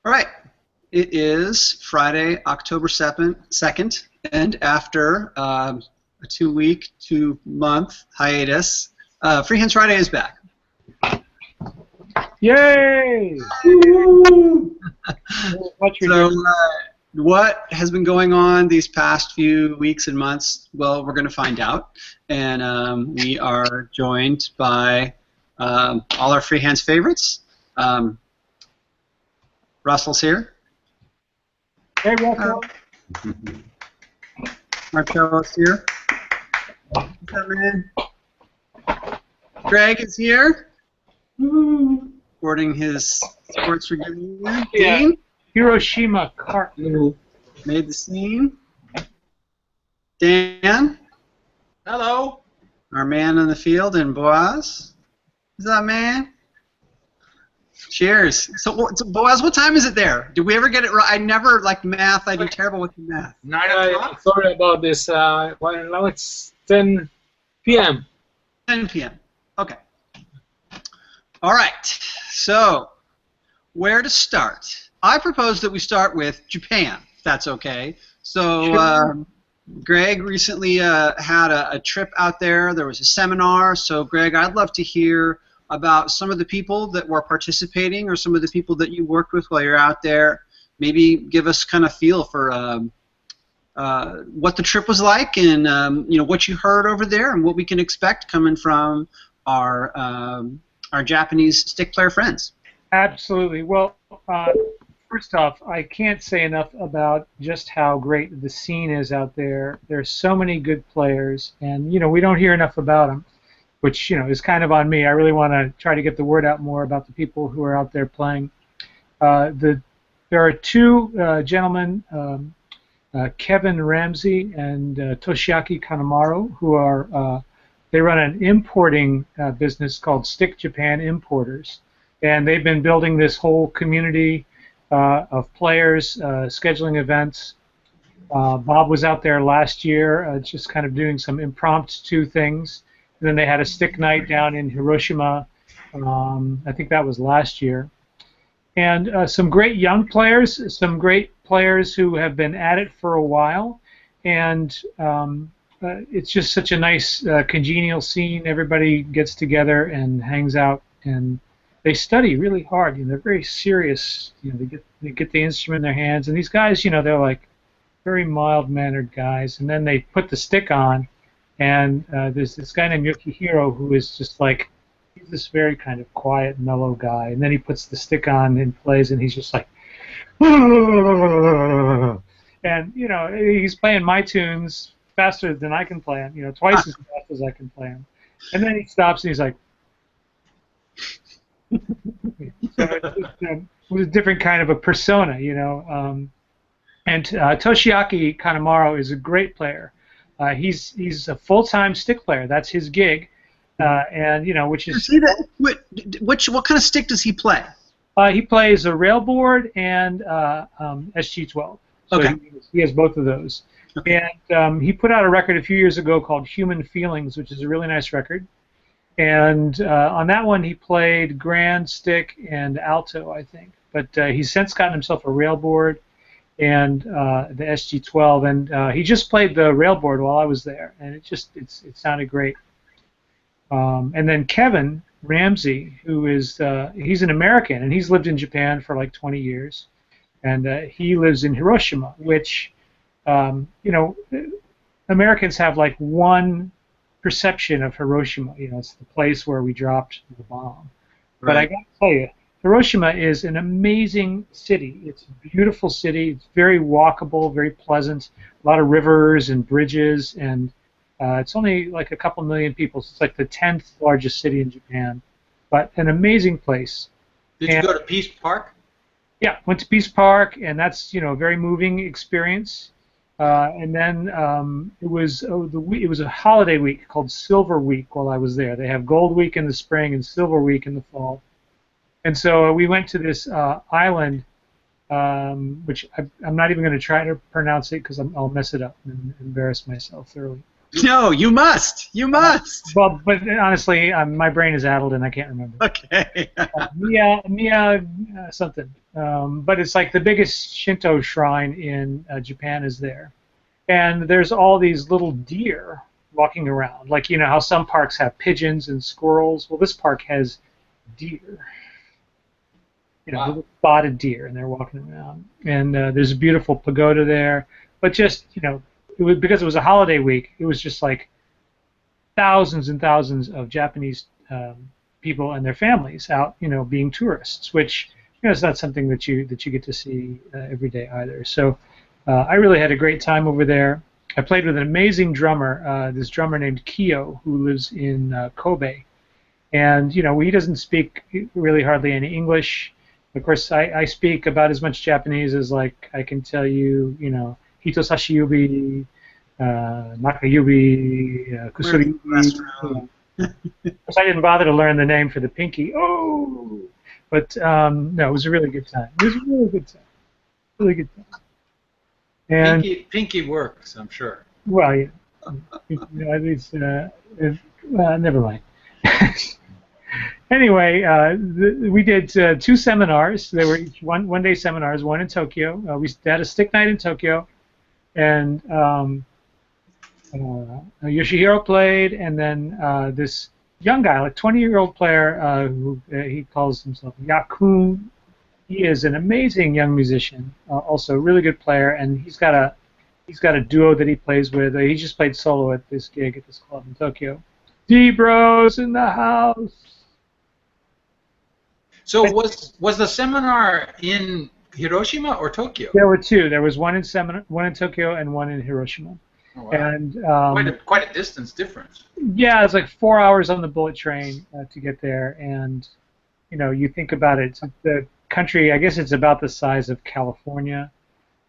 All right. It is Friday, October 2nd, and after a 2-week, 2-month hiatus, Freehands Friday is back. Yay! Much So, reduced. what has been going on these past few weeks and months? Well, we're going to find out. And we are joined by all our Freehands favorites. Russell's here. Hey, Russell. Marcello's here. What's up, man? Greg is here. Sporting his sports reunion. Yeah. Dean Hiroshima Cart. made the scene. Dan, Hello. our man on the field, and Boaz. What's up, man? Cheers. So, Boaz, what time is it there? Did we ever get it right? I never like math. I do terrible with the math. 9 o'clock. Sorry about this. Well, now it's 10 p.m. 10 p.m. Okay. All right. So, where to start? I propose that we start with Japan, if that's okay. So, Greg recently had a trip out there. There was a seminar. So, Greg, I'd love to hear about some of the people that were participating or some of the people that you worked with while you're out there. Maybe give us kind of feel for what the trip was like and what you heard over there and what we can expect coming from our Japanese stick player friends. Absolutely. Well, first off, I can't say enough about just how great the scene is out there. There's so many good players, and we don't hear enough about them, which is kind of on me. I really want to try to get the word out more about the people who are out there playing. There are two gentlemen, Kevin Ramsey and Toshiaki Kanemaru, who are they run an importing business called Stick Japan Importers, and they've been building this whole community of players, scheduling events. Bob was out there last year, just kind of doing some impromptu things. And then they had a stick night down in Hiroshima. I think that was last year. And some great young players, some great players who have been at it for a while. And it's just such a nice, congenial scene. Everybody gets together and hangs out, and they study really hard. They're very serious. They get the instrument in their hands. And these guys, they're like very mild-mannered guys. And then they put the stick on. And there's this guy named Yukihiro who is just like, he's this very kind of quiet, mellow guy. And then he puts the stick on and plays, and he's just like, and he's playing my tunes faster than I can play them, twice as fast as I can play them. And then he stops and he's like, so it was a different kind of a persona, And Toshiaki Kanemaru is a great player. He's a full-time stick player. That's his gig, and which is. What kind of stick does he play? He plays a railboard and SG-12. So Okay. he has both of those. Okay. And he put out a record a few years ago called Human Feelings, which is a really nice record. And on that one, he played grand, stick, and alto, I think. But he's since gotten himself a railboard and the SG-12, and he just played the railboard while I was there, and it sounded great. And then Kevin Ramsey, who is he's an American, and he's lived in Japan for like 20 years, and he lives in Hiroshima, which Americans have like one perception of Hiroshima. It's the place where we dropped the bomb. Right. But I got to tell you, Hiroshima is an amazing city. It's a beautiful city. It's very walkable, very pleasant. A lot of rivers and bridges, and it's only like a couple million people. So it's like the 10th largest city in Japan, but an amazing place. Did you go to Peace Park? Yeah, went to Peace Park, and that's a very moving experience. And then it was a holiday week called Silver Week while I was there. They have Gold Week in the spring and Silver Week in the fall. And so we went to this island, which I'm not even going to try to pronounce it because I'll mess it up and embarrass myself thoroughly. No, you must. You must. Well, but honestly, my brain is addled and I can't remember. Okay. Mia something. But it's like the biggest Shinto shrine in Japan is there, and there's all these little deer walking around. Like you know how some parks have pigeons and squirrels. Well, this park has deer. You know, Wow. little spotted deer, and they're walking around. And there's a beautiful pagoda there. But just you know, because it was a holiday week, it was just like thousands and thousands of Japanese people and their families out, you know, being tourists, which you know is not something that you get to see every day either. So I really had a great time over there. I played with an amazing drummer, this drummer named Kyo, who lives in Kobe, and you know he doesn't speak really hardly any English. Of course, I speak about as much Japanese as like I can tell you, you know, Hitosashi Yubi, Nakayubi, Kusuri. Of course, I didn't bother to learn the name for the pinky. Oh, but no, it was a really good time. It was a really good time. Really good time. And Pinky works, I'm sure. well, yeah, you know, at least, never mind. Anyway, we did 2 seminars. They were each one-day seminars, one in Tokyo. We had a stick night in Tokyo, and Yoshihiro played, and then this young guy, like 20-year-old player, who he calls himself Yakun. He is an amazing young musician, also a really good player, and he's got a duo that he plays with. He just played solo at this gig at this club in Tokyo. D-Bros in the house. So was the seminar in Hiroshima or Tokyo? There were 2. There was one in Tokyo and one in Hiroshima. Oh, wow. And quite a distance difference. yeah, it's like 4 hours on the bullet train to get there. And you know, you think about it, the country, I guess it's about the size of California,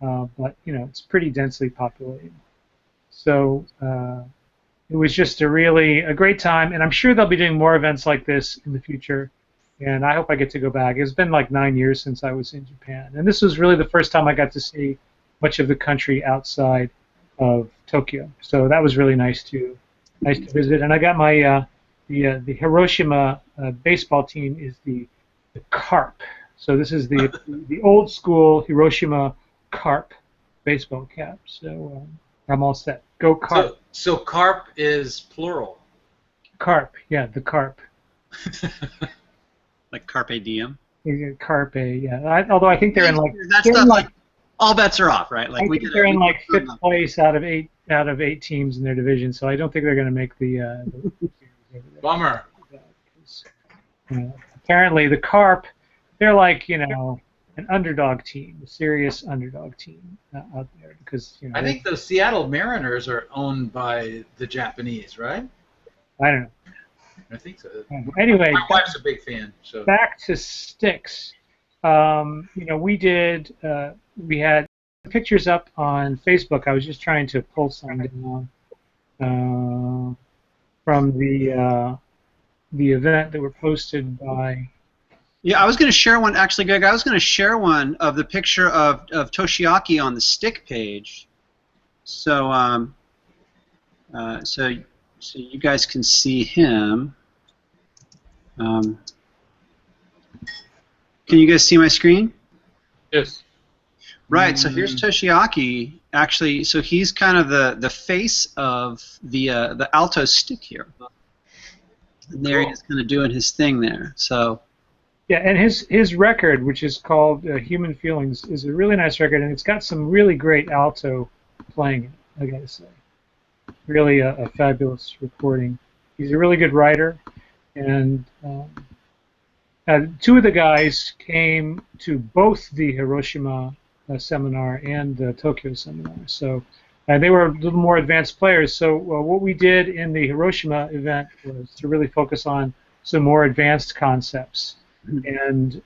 but you know, it's pretty densely populated. So it was just a great time, and I'm sure they'll be doing more events like this in the future. And I hope I get to go back. It's been like 9 years since I was in Japan, and this was really the first time I got to see much of the country outside of Tokyo. So that was really nice to visit. And I got my the Hiroshima baseball team is the Carp. So this is the old school Hiroshima Carp baseball cap. So I'm all set. Go Carp. So carp is plural. Carp, yeah, the Carp. Like Carpe Diem. Carpe, yeah. Although I think they're in like That stuff, like all bets are off, right? Like I think they're in like 5th place out of 8 teams in their division. So I don't think they're going to make the Bummer. Apparently the Carp, they're like, you know, an underdog team, a serious underdog team out there because, you know. I think the Seattle Mariners are owned by the Japanese, right? I don't know. I think so. Anyway, My wife's a big fan. So back to sticks. You know, we had pictures up on Facebook. I was just trying to pull some down from the event that were posted by. Yeah, I was going to share one, actually, Greg. I was going to share one of the picture of Toshiaki on the stick page. So, so you guys can see him. Can you guys see my screen? Yes. Right, so here's Toshiaki. Actually, so he's kind of the face of the alto stick here. And there he is kind of doing his thing there. So. Yeah, and his record, which is called Human Feelings, is a really nice record, and it's got some really great alto playing in it, I gotta say. Really a fabulous recording. He's a really good writer, and 2 of the guys came to both the Hiroshima seminar and the Tokyo seminar, so they were a little more advanced players. So what we did in the Hiroshima event was to really focus on some more advanced concepts. And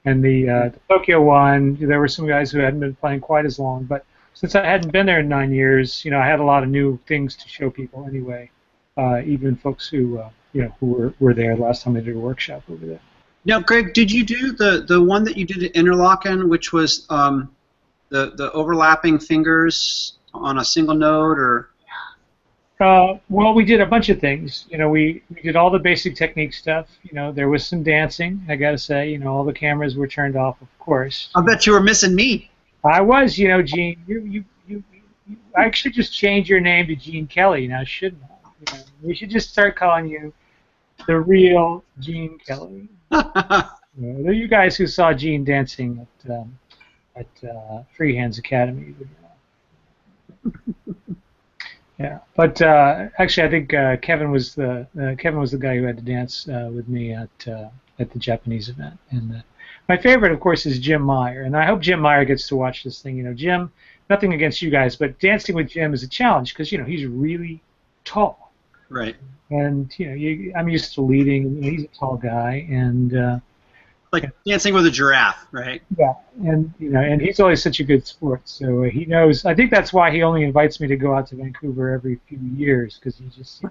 the Tokyo one, there were some guys who hadn't been playing quite as long, but since I hadn't been there in 9 years, you know, I had a lot of new things to show people anyway, even folks who you know, who were there last time they did a workshop over there. Now, Greg, did you do the one that you did at Interlaken, which was the overlapping fingers on a single note, or? Well, we did a bunch of things. You know, we did all the basic technique stuff. You know, there was some dancing. I got to say, you know, all the cameras were turned off, of course. I bet you were missing me. I was, you know, Gene. You I should just change your name to Gene Kelly now, shouldn't I? You know, we should just start calling you the real Gene Kelly. They're you guys who saw Gene dancing at Freehands Academy. Yeah, but actually, I think Kevin was the guy who had to dance with me at the Japanese event. And my favorite, of course, is Jim Meyer, and I hope Jim Meyer gets to watch this thing. You know, Jim. Nothing against you guys, but dancing with Jim is a challenge because you know he's really tall. Right. And you know, I'm used to leading. He's a tall guy, and like dancing with a giraffe, right? Yeah, and you know, and he's always such a good sport. So he knows. I think that's why he only invites me to go out to Vancouver every few years because he just,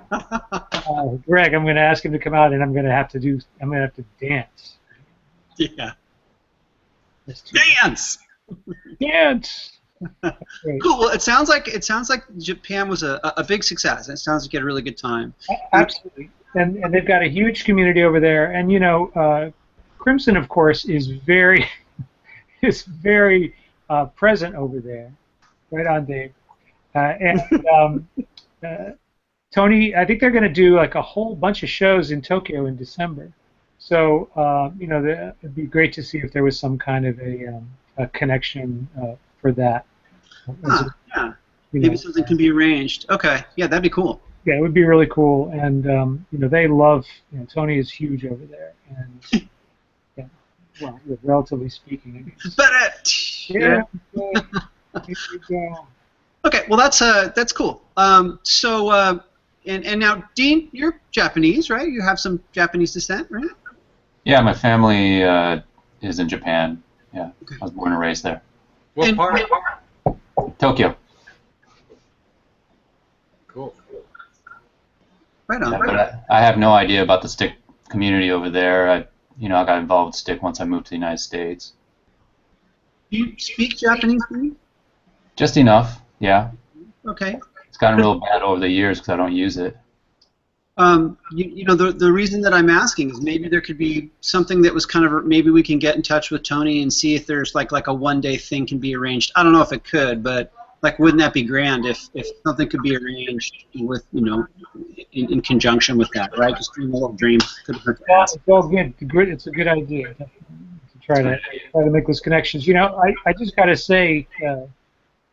Greg, I'm going to ask him to come out, and I'm going to have to dance. Yeah. Dance. Dance. Cool. Well, it sounds like Japan was a big success. It sounds like you had a really good time. Absolutely, and they've got a huge community over there. And you know, Crimson, of course, is very present over there. Right on, Dave. Tony, I think they're going to do like a whole bunch of shows in Tokyo in December. So you know, it'd be great to see if there was some kind of a connection for that. Yeah. Maybe something can be arranged. Okay. Yeah, that'd be cool. Yeah, it would be really cool. And you know, they love. You know, Tony is huge over there, and yeah, well, relatively speaking, I guess. But Yeah. Okay. Well, that's cool. So and now, Dean, you're Japanese, right? You have some Japanese descent, right? Yeah, my family is in Japan. Yeah, Okay. I was born and raised there. What part? Tokyo. Cool. Right on. Yeah, but I have no idea about the stick community over there. I got involved with stick once I moved to the United States. Do you speak Japanese, Dean? Just enough, yeah. Okay. It's gotten real bad over the years because I don't use it. You know, the reason that I'm asking is maybe there could be something that was kind of, maybe we can get in touch with Tony and see if there's like a one-day thing can be arranged. I don't know if it could, but like, wouldn't that be grand if something could be arranged with, you know, in conjunction with that, right? Just dream a little dream. Could hurt to ask. It's all good. It's a good idea to try to make those connections. You know, I just got to say,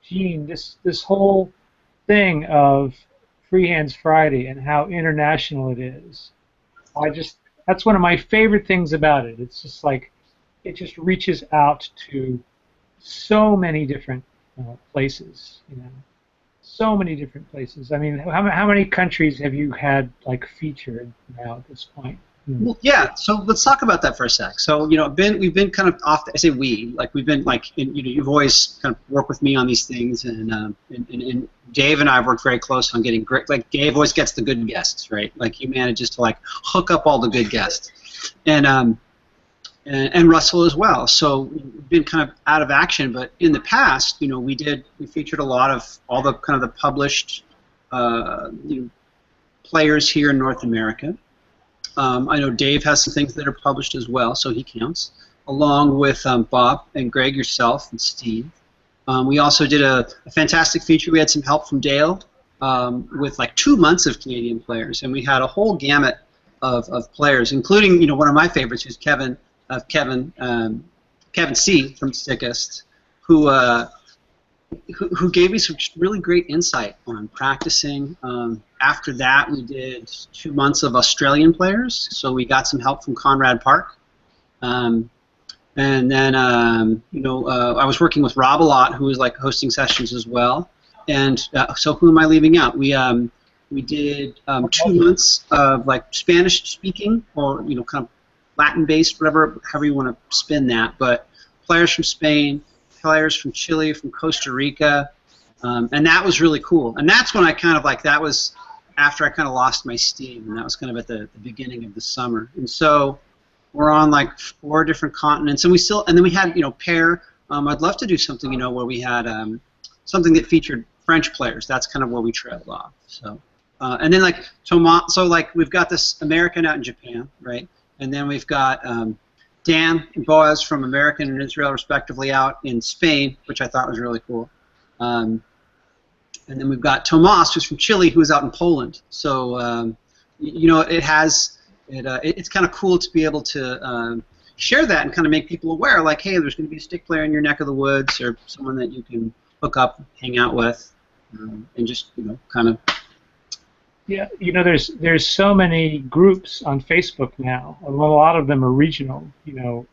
Gene, this whole thing of Freehands Friday and how international it is. That's one of my favorite things about it. It's just like, it just reaches out to so many different places, you know, so many different places. I mean, how many countries have you had like featured now at this point? Well, yeah. So let's talk about that for a sec. So you know, we've been kind of off. I say we, like we've been like, you know, you've always kind of worked with me on these things, and Dave and I have worked very close on getting great. Like Dave always gets the good guests, right? Like he manages to like hook up all the good guests, and Russell as well. So we've been kind of out of action, but in the past, you know, we featured a lot of all the kind of the published, you know, players here in North America. I know Dave has some things that are published as well, so he counts, along with Bob and Greg, yourself, and Steve. We also did a fantastic feature. We had some help from Dale with like 2 months of Canadian players, and we had a whole gamut of players, including, you know, one of my favorites, who's Kevin C. from Stickist, who gave me some really great insight on practicing. After that, we did 2 months of Australian players, so we got some help from Conrad Park. And then, you know, I was working with Rob a lot, who was like hosting sessions as well. And so who am I leaving out? We did 2 months of like Spanish speaking, or, you know, kind of Latin-based, however you want to spin that, but players from Spain, players from Chile, from Costa Rica, and that was really cool. And that's when I kind of like, that was after I kind of lost my steam, and that was kind of at the beginning of the summer. And so we're on like 4 different continents, and then we had, you know, pair. I'd love to do something, you know, where we had something that featured French players. That's kind of where we trailed off. So and then like Tomas. So like we've got this American out in Japan, right? And then we've got Dan and Boaz from American and Israel, respectively, out in Spain, which I thought was really cool. And then we've got Tomas, who's from Chile, who's out in Poland. So you know, it's kind of cool to be able to share that and kind of make people aware, like, hey, there's going to be a stick player in your neck of the woods, or someone that you can hook up, hang out with, and just, you know, kind of. Yeah, you know, there's so many groups on Facebook now. A lot of them are regional, you know,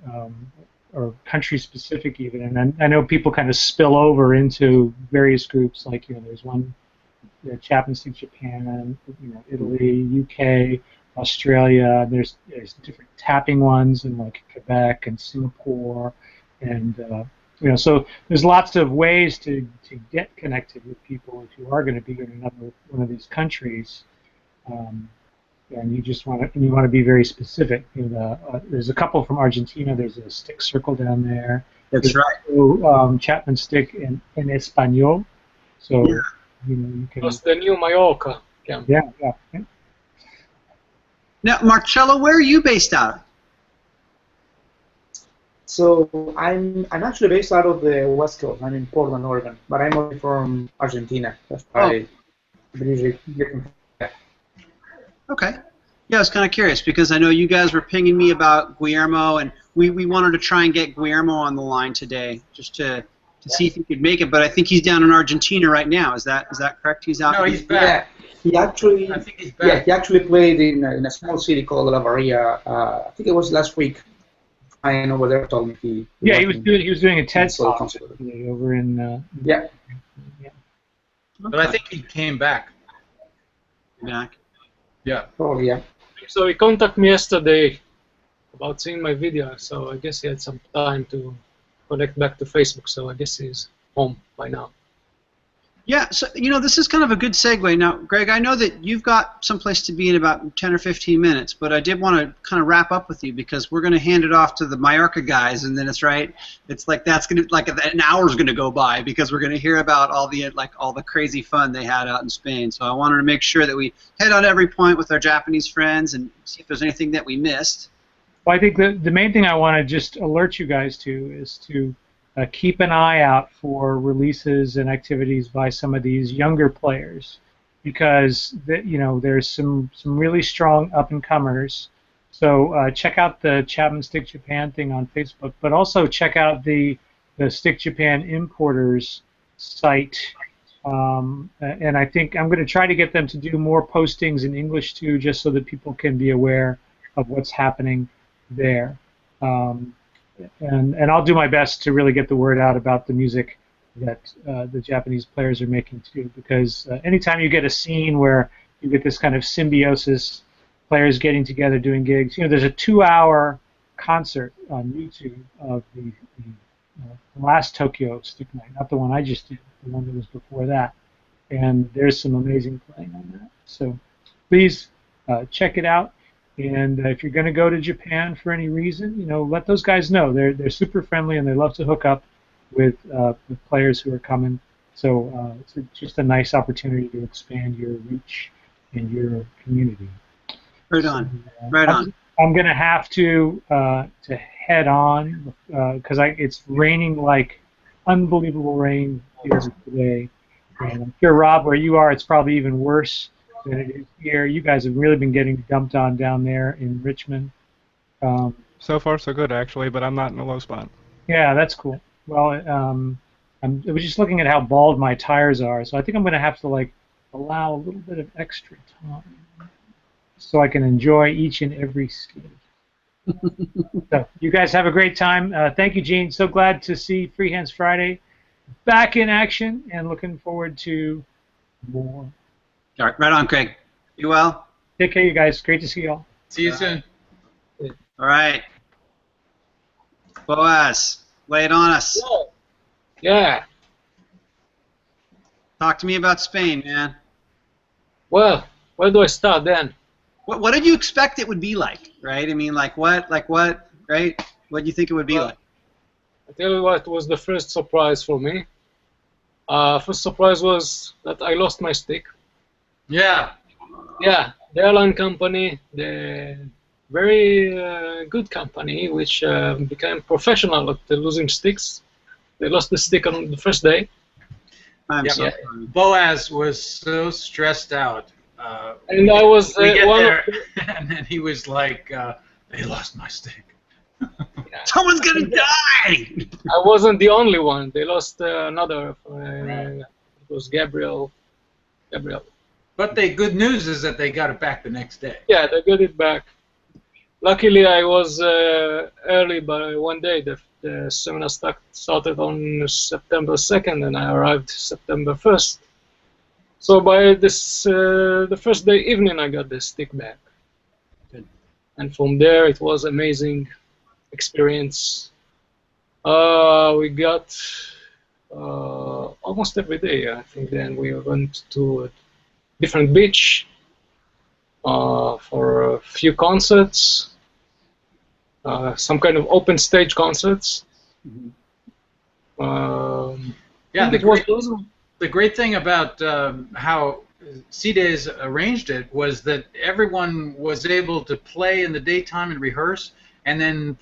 or country specific even. And I know people kind of spill over into various groups. Like, you know, there's one, Chapman Stick Japan, you know, Italy, UK, Australia. There's different tapping ones in like Quebec and Singapore, and you know, so there's lots of ways to get connected with people if you are going to be in another one of these countries, and you just want to be very specific. You know, there's a couple from Argentina. There's a stick circle down there. That's there's right. also, Chapman Stick in Espanol. So Yeah. you know, you can. Plus the new Mallorca camp. Yeah. Now, Marcello, where are you based out of? So I'm actually based out of the West Coast. I'm in Portland, Oregon, but I'm originally from Argentina. That's why I usually get from. Okay. Yeah, I was kind of curious because I know you guys were pinging me about Guillermo, and we wanted to try and get Guillermo on the line today just to see if he could make it. But I think he's down in Argentina right now. Is that correct? He's out. No, he's back. Yeah, he actually. I think he's back. Yeah, he actually played in a small city called La Barria. I think it was last week. Ryan over there told me he. Yeah, he was doing a TED so talk considerable. over in. Yeah. But I think he came back. Back. Yeah. Probably, yeah. So he contacted me yesterday about seeing my video, so I guess he had some time to connect back to Facebook, so I guess he's home by now. Yeah, so, you know, this is kind of a good segue. Now, Greg, I know that you've got someplace to be in about 10 or 15 minutes, but I did want to kind of wrap up with you because we're going to hand it off to the Mallorca guys, and then it's like that's going to, like an hour's going to go by because we're going to hear about all the crazy fun they had out in Spain. So I wanted to make sure that we hit on every point with our Japanese friends and see if there's anything that we missed. Well, I think the main thing I want to just alert you guys to is to keep an eye out for releases and activities by some of these younger players, because you know, there's some really strong up and comers. So check out the Chapman Stick Japan thing on Facebook, but also check out the Stick Japan Importers site. And I think I'm going to try to get them to do more postings in English too, just so that people can be aware of what's happening there. And I'll do my best to really get the word out about the music that the Japanese players are making too, because anytime you get a scene where you get this kind of symbiosis, players getting together doing gigs, you know, there's a 2-hour concert on YouTube of the last Tokyo Stick Night, not the one I just did, the one that was before that, and there's some amazing playing on that. So please check it out. And if you're going to go to Japan for any reason, you know, let those guys know. They're super friendly and they love to hook up with players who are coming. So it's just a nice opportunity to expand your reach in your community. Right on. Right on. I'm going to have to head on because it's raining like unbelievable rain here today. And I'm sure, Rob, where you are, it's probably even worse than it is here. You guys have really been getting dumped on down there in Richmond. So far, so good, actually, but I'm not in a low spot. Yeah, that's cool. Well, I was just looking at how bald my tires are, so I think I'm going to have to like allow a little bit of extra time so I can enjoy each and every skate. So you guys have a great time. Thank you, Gene. So glad to see Free Hands Friday back in action, and looking forward to more. All right, right on, Craig. You well? Take care, you guys. Great to see you all. See you soon. All right. Boaz, lay it on us. Yeah. Talk to me about Spain, man. Well, where do I start then? What did you expect it would be like, right? I mean, like what, right? What do you think it would be like? I tell you what was the first surprise for me. First surprise was that I lost my stick. Yeah. Yeah, the airline company, the very good company, which became professional at the losing sticks. They lost the stick on the first day. I'm Yeah. so Yeah. sorry. Boaz was so stressed out. And I was we get one there, of and then he was like, "They lost my stick." Someone's gonna die. I wasn't the only one. They lost another. Right. It was Gabriel. Gabriel. But the good news is that they got it back the next day. Yeah, they got it back. Luckily, I was early by one day. The seminar started on September 2nd, and I arrived September 1st. So by this, the first day evening, I got the stick back. Good. And from there, it was amazing experience. We got almost every day, I think. Then we went to a different beach for a few concerts, some kind of open stage concerts. Yeah, it was the great thing about how C-Days arranged it was that everyone was able to play in the daytime and rehearse, and then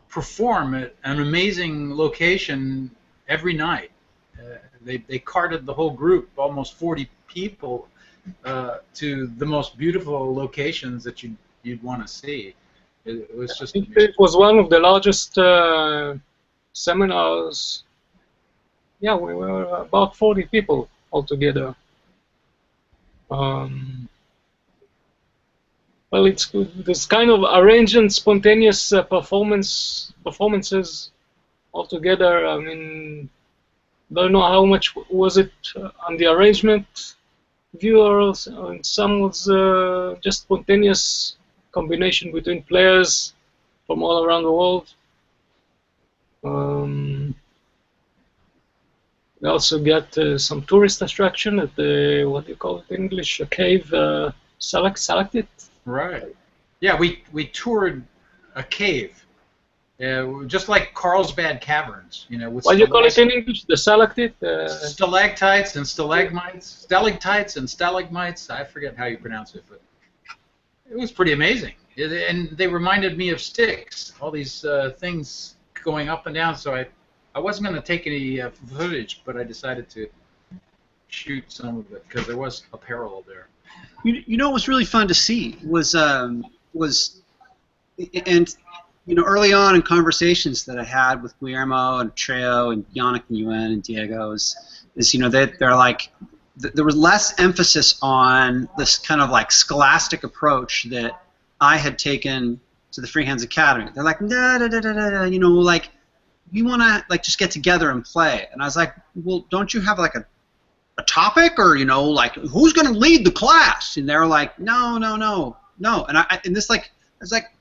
perform at an amazing location every night. They carted the whole group, almost 40 people, to the most beautiful locations that you'd want to see. It was just amazing. It was one of the largest seminars. Yeah, we were about 40 people altogether. Well, it's good. This kind of arranged and spontaneous performances altogether. I mean, don't know how much was it on the arrangement viewers, and some was just spontaneous combination between players from all around the world. We also get some tourist attraction at the, what do you call it in English, a cave, Stalactite. Right. Yeah, we toured a cave, just like Carlsbad Caverns, you know. With What do you call it in English? The stalactite? Stalactites and stalagmites, stalactites and stalagmites. I forget how you pronounce it, but it was pretty amazing. And they reminded me of sticks, all these things going up and down. So I wasn't going to take any footage, but I decided to shoot some of it because there was a parallel there. You know what was really fun to see was and you know, early on in conversations that I had with Guillermo and Treo and Yannick and Yuen and Diego is you know, they're like, there was less emphasis on this kind of like scholastic approach that I had taken to the Free Hands Academy. They're like, you know, like, we want to like just get together and play. And I was like, well, don't you have like a topic, or, you know, like, who's going to lead the class? And they were like, no. And this, like, I was like,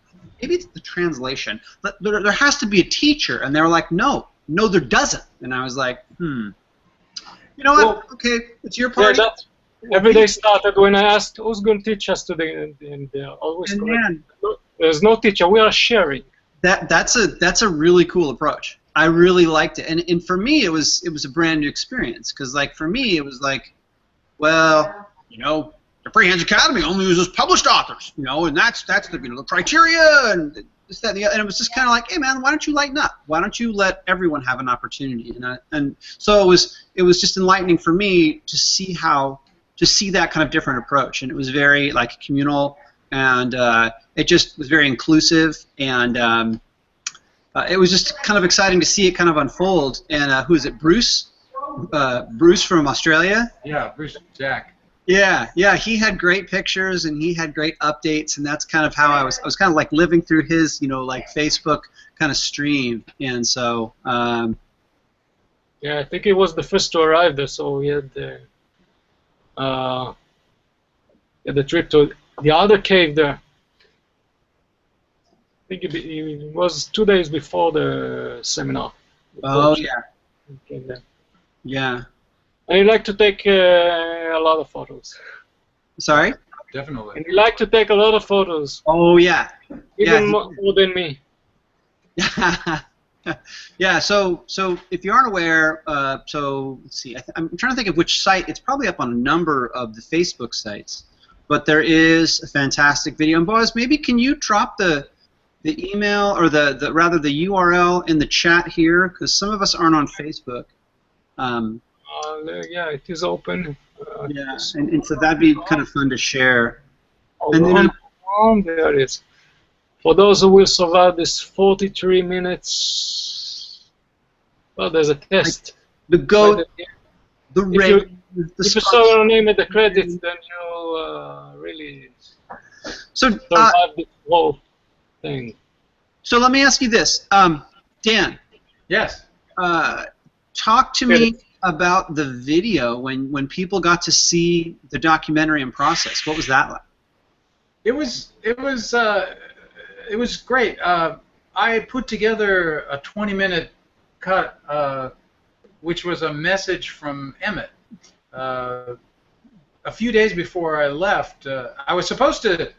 maybe it's the translation. But there has to be a teacher. And they were like, no, there doesn't. And I was like, You know what? Well, okay, it's your party. Yeah, every day started when I asked who's going to teach us today, and they're always And correct. man, There's no teacher. We are sharing. that's a really cool approach. I really liked it, and for me it was a brand new experience, because like for me it was like, well, you know, the Free Hands Academy only uses published authors, you know, and that's the, you know, the criteria and this, that, and the other. And it was just kind of like, hey man, why don't you lighten up? Why don't you let everyone have an opportunity? And so it was just enlightening for me to see that kind of different approach, and it was very like communal, and it just was very inclusive, and it was just kind of exciting to see it kind of unfold. And who is it, Bruce? Bruce from Australia? Yeah, Bruce Jack. Yeah, he had great pictures and he had great updates, and that's kind of how I was kind of like living through his, you know, like Facebook kind of stream. And so Yeah, I think he was the first to arrive there, so we had the trip to the other cave there. I think it was 2 days before the seminar. oh yeah, He came there. yeah. And he liked to take a lot of photos. Sorry? Definitely. And he liked to take a lot of photos, Oh yeah. even Yeah, more than me. Yeah, so if you aren't aware, so let's see, I'm trying to think of which site. It's probably up on a number of the Facebook sites. but there is a fantastic video. And Boaz, maybe can you drop the email or rather the URL in the chat here, because some of us aren't on Facebook. Yeah, it is open. Yeah, and so that'd be kind of fun to share. And then, there it is. For those who will survive this 43 minutes, well, there's a test. The goat, the red. If you saw your name at the credits, then you'll really survive this whole thing. So let me ask you this, Dan. Yes. Talk to me about the video when people got to see the documentary in process. What was that like? It was great. I put together a 20-minute cut, which was a message from Emmett. A few days before I left, I was supposed to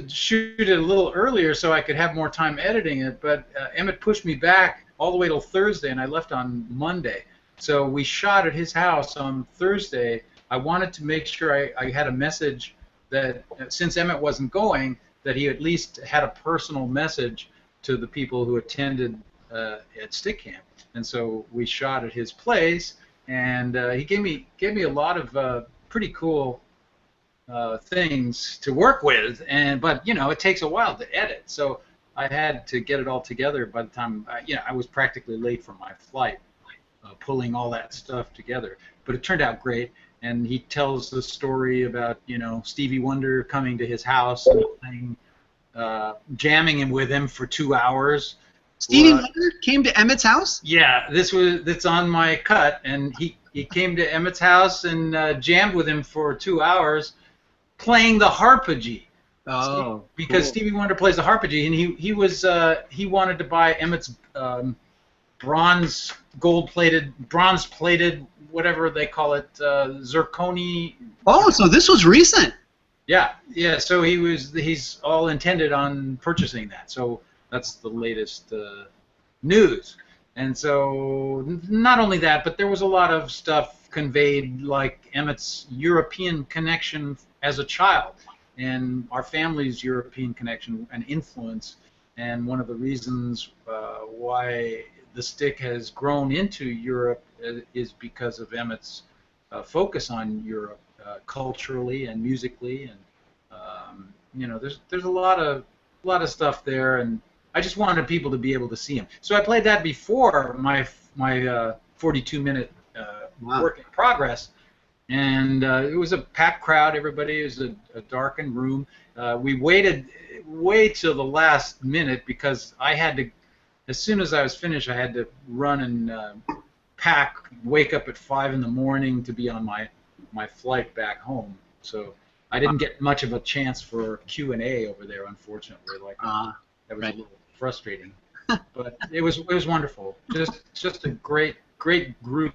shoot it a little earlier so I could have more time editing it, but Emmett pushed me back all the way till Thursday, and I left on Monday. So we shot at his house on Thursday. I wanted to make sure I had a message that, since Emmett wasn't going, that he at least had a personal message to the people who attended at Stick Camp. And so we shot at his place, and he gave me a lot of pretty cool things to work with, but you know, it takes a while to edit. So I had to get it all together by the time I was practically late for my flight, pulling all that stuff together. But it turned out great. And he tells the story about Stevie Wonder coming to his house and playing, jamming him with him for 2 hours. Stevie Wonder came to Emmett's house? Yeah, that's on my cut, and he came to Emmett's house and jammed with him for 2 hours, playing the harpagee. Oh, because cool. Stevie Wonder plays the harpagee, and he wanted to buy Emmett's bronze plated, whatever they call it, zirconi. Oh, so this was recent. Yeah. So he's all intended on purchasing that. So that's the latest news. And so not only that, but there was a lot of stuff conveyed, like Emmett's European connection as a child, and our family's European connection and influence. And one of the reasons why the Stick has grown into Europe is because of Emmett's focus on Europe culturally and musically, and there's a lot of stuff there, and I just wanted people to be able to see him. So I played that before my 42-minute work in progress, and it was a packed crowd. Everybody, it was a darkened room. We waited way till the last minute because I had to. As soon as I was finished, I had to run and pack, wake up at 5 in the morning to be on my flight back home. So I didn't get much of a chance for Q&A over there, unfortunately. That was a little frustrating, but it was wonderful. Just a great group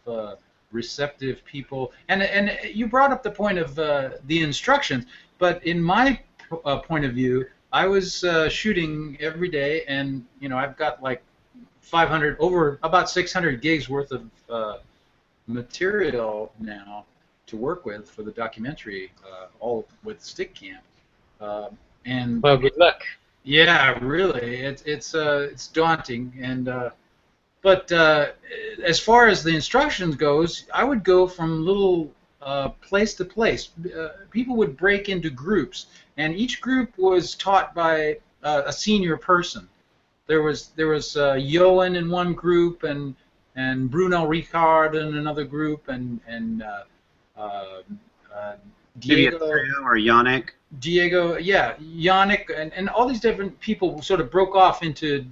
of receptive people. And you brought up the point of the instructions, but in my point of view, I was shooting every day, and I've got like 500, over about 600 gigs worth of material now to work with for the documentary, all with Stick Camp. And well, good luck. Yeah, really, it's daunting, and but as far as the instructions goes, I would go from little place to place. People would break into groups, and each group was taught by a senior person. There was Johan in one group, and Bruno Ricard in another group, and Diego or Yannick. Diego, yeah, Yannick, and all these different people sort of broke off into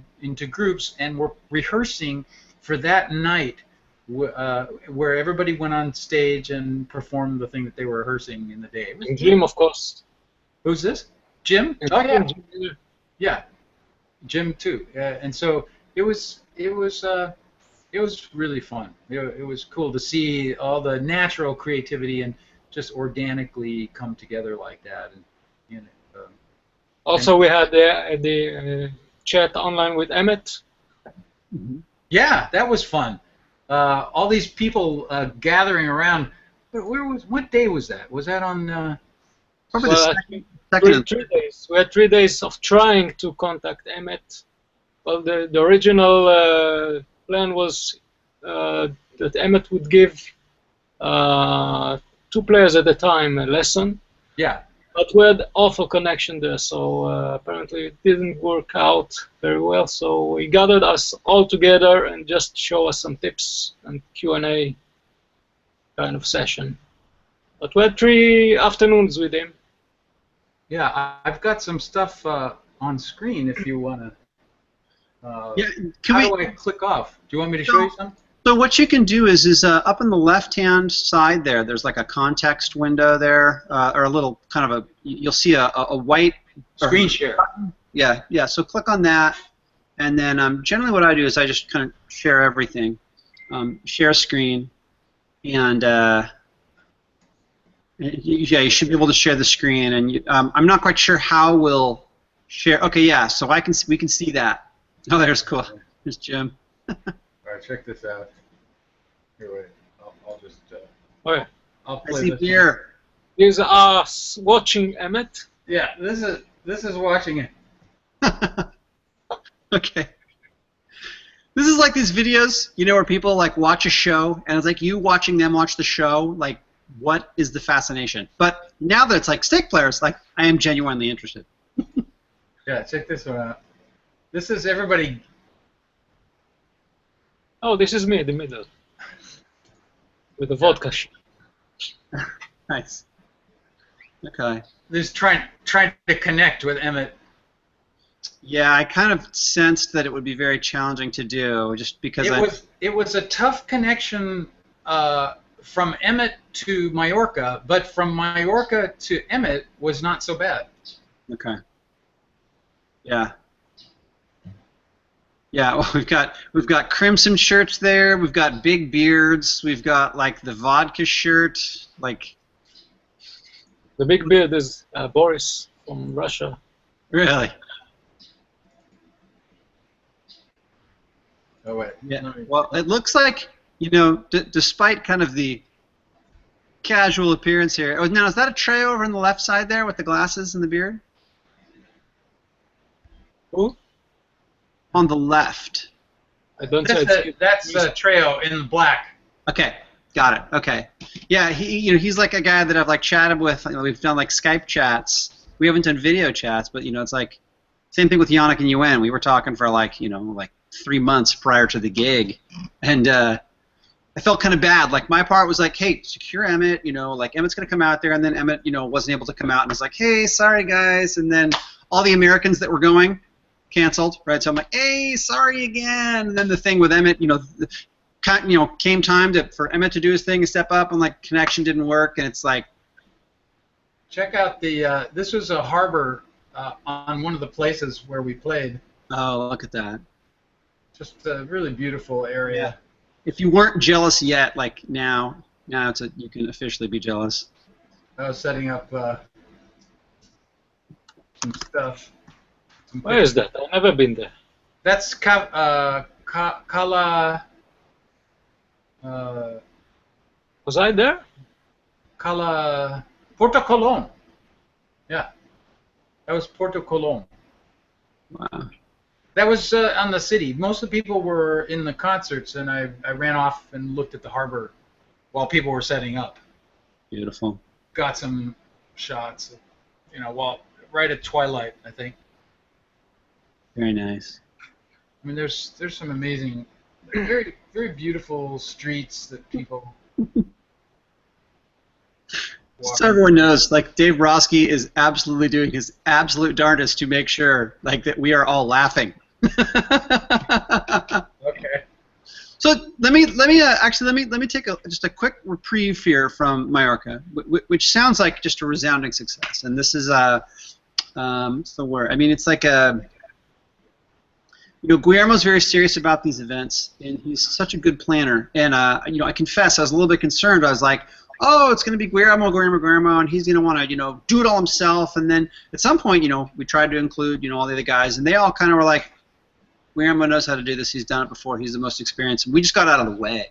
groups and were rehearsing for that night, where everybody went on stage and performed the thing that they were rehearsing in the day. And Jim, of course. Who's this? Jim? Oh yeah, yeah, Jim too. And so it was really fun. It was cool to see all the natural creativity and just organically come together like that. And also, we had the chat online with Emmett. Yeah, that was fun. All these people gathering around. But what day was that? Was that on? Probably Well, the I second, think second 3 days. We had 3 days of trying to contact Emmett. Well, the original plan was that Emmett would give 2 players at a time a lesson, Yeah. but we had awful connection there, so apparently it didn't work out very well. So he gathered us all together and just show us some tips and Q&A kind of session. But we had 3 afternoons with him. Yeah, I've got some stuff on screen if you want to. yeah, How do I click off? Do you want me to show you something? So what you can do is up on the left-hand side there's like a context window there, or a little kind of you'll see a white Screen share. Yeah, yeah. So click on that, and then generally what I do is I just kind of share everything, share screen, and yeah, you should be able to share the screen. And I'm not quite sure how we'll share. Okay, yeah. So we can see that. Oh, there's cool. There's Jim. All right, check this out. Here, wait. I'll just. Okay. I'll I play see this. here. Here's us watching Emmett. Yeah, this is watching it. Okay. This is like these videos, where people like watch a show, and it's like you watching them watch the show. Like, what is the fascination? But now that it's like stake players, like I am genuinely interested. Yeah, check this one out. This is everybody. Oh, this is me in the middle with the vodka. Nice. Okay. Just trying to connect with Emmett. Yeah, I kind of sensed that it would be very challenging to do, just because It was a tough connection from Emmett to Majorca, but from Majorca to Emmett was not so bad. Okay. Yeah. Yeah, well, we've got crimson shirts there. We've got big beards. We've got like the vodka shirt. Like, The big beard is Boris from Russia. really? Oh wait. Yeah. Well, it looks like despite kind of the casual appearance here. Oh, now is that a tray over on the left side there with the glasses and the beard? Who? On the left. I don't say That's Treo in black. Okay, got it. Okay, yeah, he's like a guy that I've like chatted with. We've done like Skype chats. We haven't done video chats, but it's like same thing with Yannick and UN. We were talking for like 3 months prior to the gig, and I felt kind of bad. Like my part was like, hey, secure Emmett. Like Emmett's gonna come out there, and then Emmett, wasn't able to come out, and was like, hey, sorry guys, and then all the Americans that were going canceled, right? So I'm like, hey, sorry again. And then the thing with Emmett, came time for Emmett to do his thing and step up, and like connection didn't work, and it's like. Check out the. This was a harbor on one of the places where we played. Oh, look at that. Just a really beautiful area. Yeah. If you weren't jealous yet, like now you can officially be jealous. I was setting up some stuff. Where is that? I've never been there. That's Cala. Was I there? Cala. Porto Colón. Yeah. That was Porto Colón. Wow. That was on the city. Most of the people were in the concerts, and I ran off and looked at the harbor while people were setting up. Beautiful. Got some shots, right at twilight, I think. Very nice. I mean, there's some amazing, very very beautiful streets that people. So everyone knows, like Dave Roski is absolutely doing his absolute darndest to make sure, like, that we are all laughing. Okay. So let me take just a quick reprieve here from Majorca, which sounds like just a resounding success. And this is what's the word? I mean, it's like Guillermo's very serious about these events, and he's such a good planner. And I confess, I was a little bit concerned. I was like, oh, it's going to be Guillermo, and he's going to want to, do it all himself. And then at some point, we tried to include, all the other guys, and they all kind of were like, Guillermo knows how to do this. He's done it before. He's the most experienced. And we just got out of the way.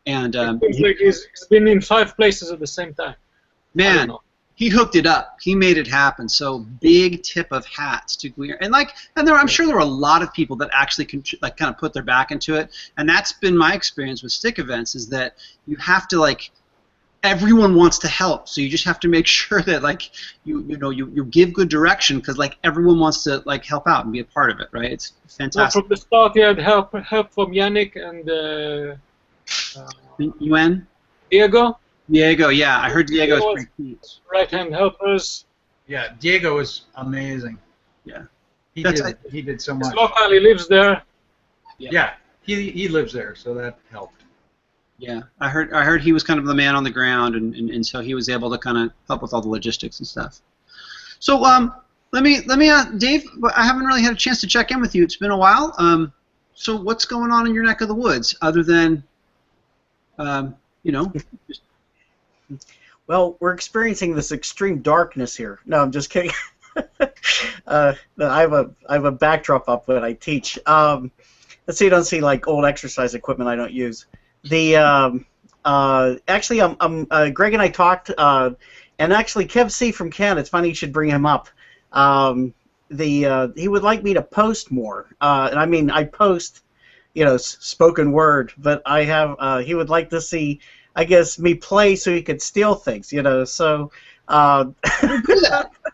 And It's like he's been in 5 places at the same time. I don't man, know. he hooked it up. He made it happen. So big tip of hats to Guillermo. And I'm sure there were a lot of people that actually kind of put their back into it. And that's been my experience with stick events, is that you have to everyone wants to help. So you just have to make sure that you give good direction, because everyone wants to help out and be a part of it, right? It's So fantastic. from the start, he had help from Yannick and UN? Diego, yeah, I heard Diego's Diego pretty key. right-hand helpers. Yeah, Diego is amazing. Yeah. He That's- did so He's much. local, he lives there. Yeah, he lives there, so that helped. Yeah, I heard he was kind of the man on the ground, and so he was able to kind of help with all the logistics and stuff. So let me Dave, I haven't really had a chance to check in with you. It's been a while. So what's going on in your neck of the woods, other than just Well, we're experiencing this extreme darkness here. No, I'm just kidding. No, I have a backdrop up when I teach. Let's see, you don't see old exercise equipment I don't use. The actually, Greg and I talked, and actually, Kev C from Canada. It's funny you should bring him up. He would like me to post more, and I mean I post, spoken word, but I have he would like to see, I guess, me play so he could steal things, So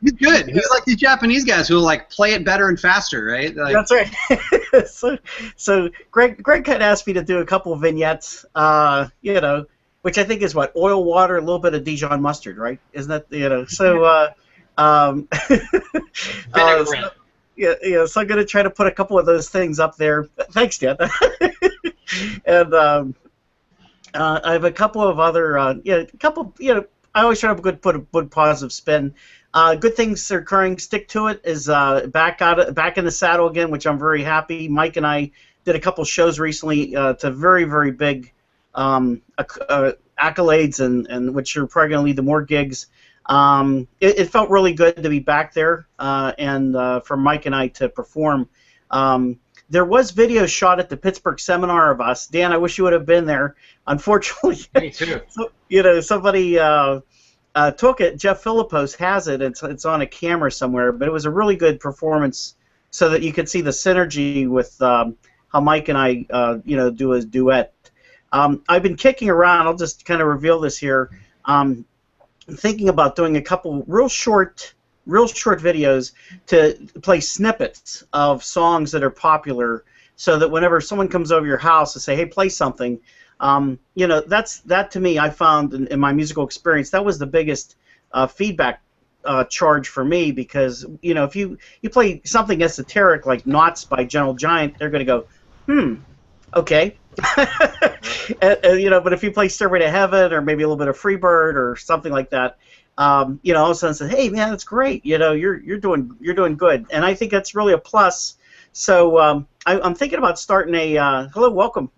he's good. He's like these Japanese guys who will play it better and faster, right? That's right. so Greg kind of asked me to do a couple of vignettes, which I think is what, oil, water, a little bit of Dijon mustard, right? Isn't that So Vinaigrette. so I'm gonna try to put a couple of those things up there. Thanks, Dan. And I have a couple of other, I always try to put a good positive spin. Good things are occurring. Stick to it is back in the saddle again, which I'm very happy. Mike and I did a couple shows recently to very, very big accolades, and which are probably going to lead to more gigs. It felt really good to be back there and for Mike and I to perform. There was video shot at the Pittsburgh seminar of us. Dan, I wish you would have been there. Unfortunately, Me too. somebody took it. Jeff Philippos has it. It's on a camera somewhere. But it was a really good performance, so that you could see the synergy with how Mike and I, do a duet. I've been kicking around. I'll just kind of reveal this here. I'm thinking about doing a couple real short videos to play snippets of songs that are popular, so that whenever someone comes over your house and say, "Hey, play something," that to me, I found in my musical experience, that was the biggest feedback charge for me, because if you play something esoteric like "Knots" by Gentle Giant, they're going to go, okay. But if you play "Stairway to Heaven" or maybe a little bit of "Freebird" or something like that, all of a sudden say, "Hey, man, that's great. You're doing good," and I think that's really a plus. So I'm thinking about starting a hello, welcome.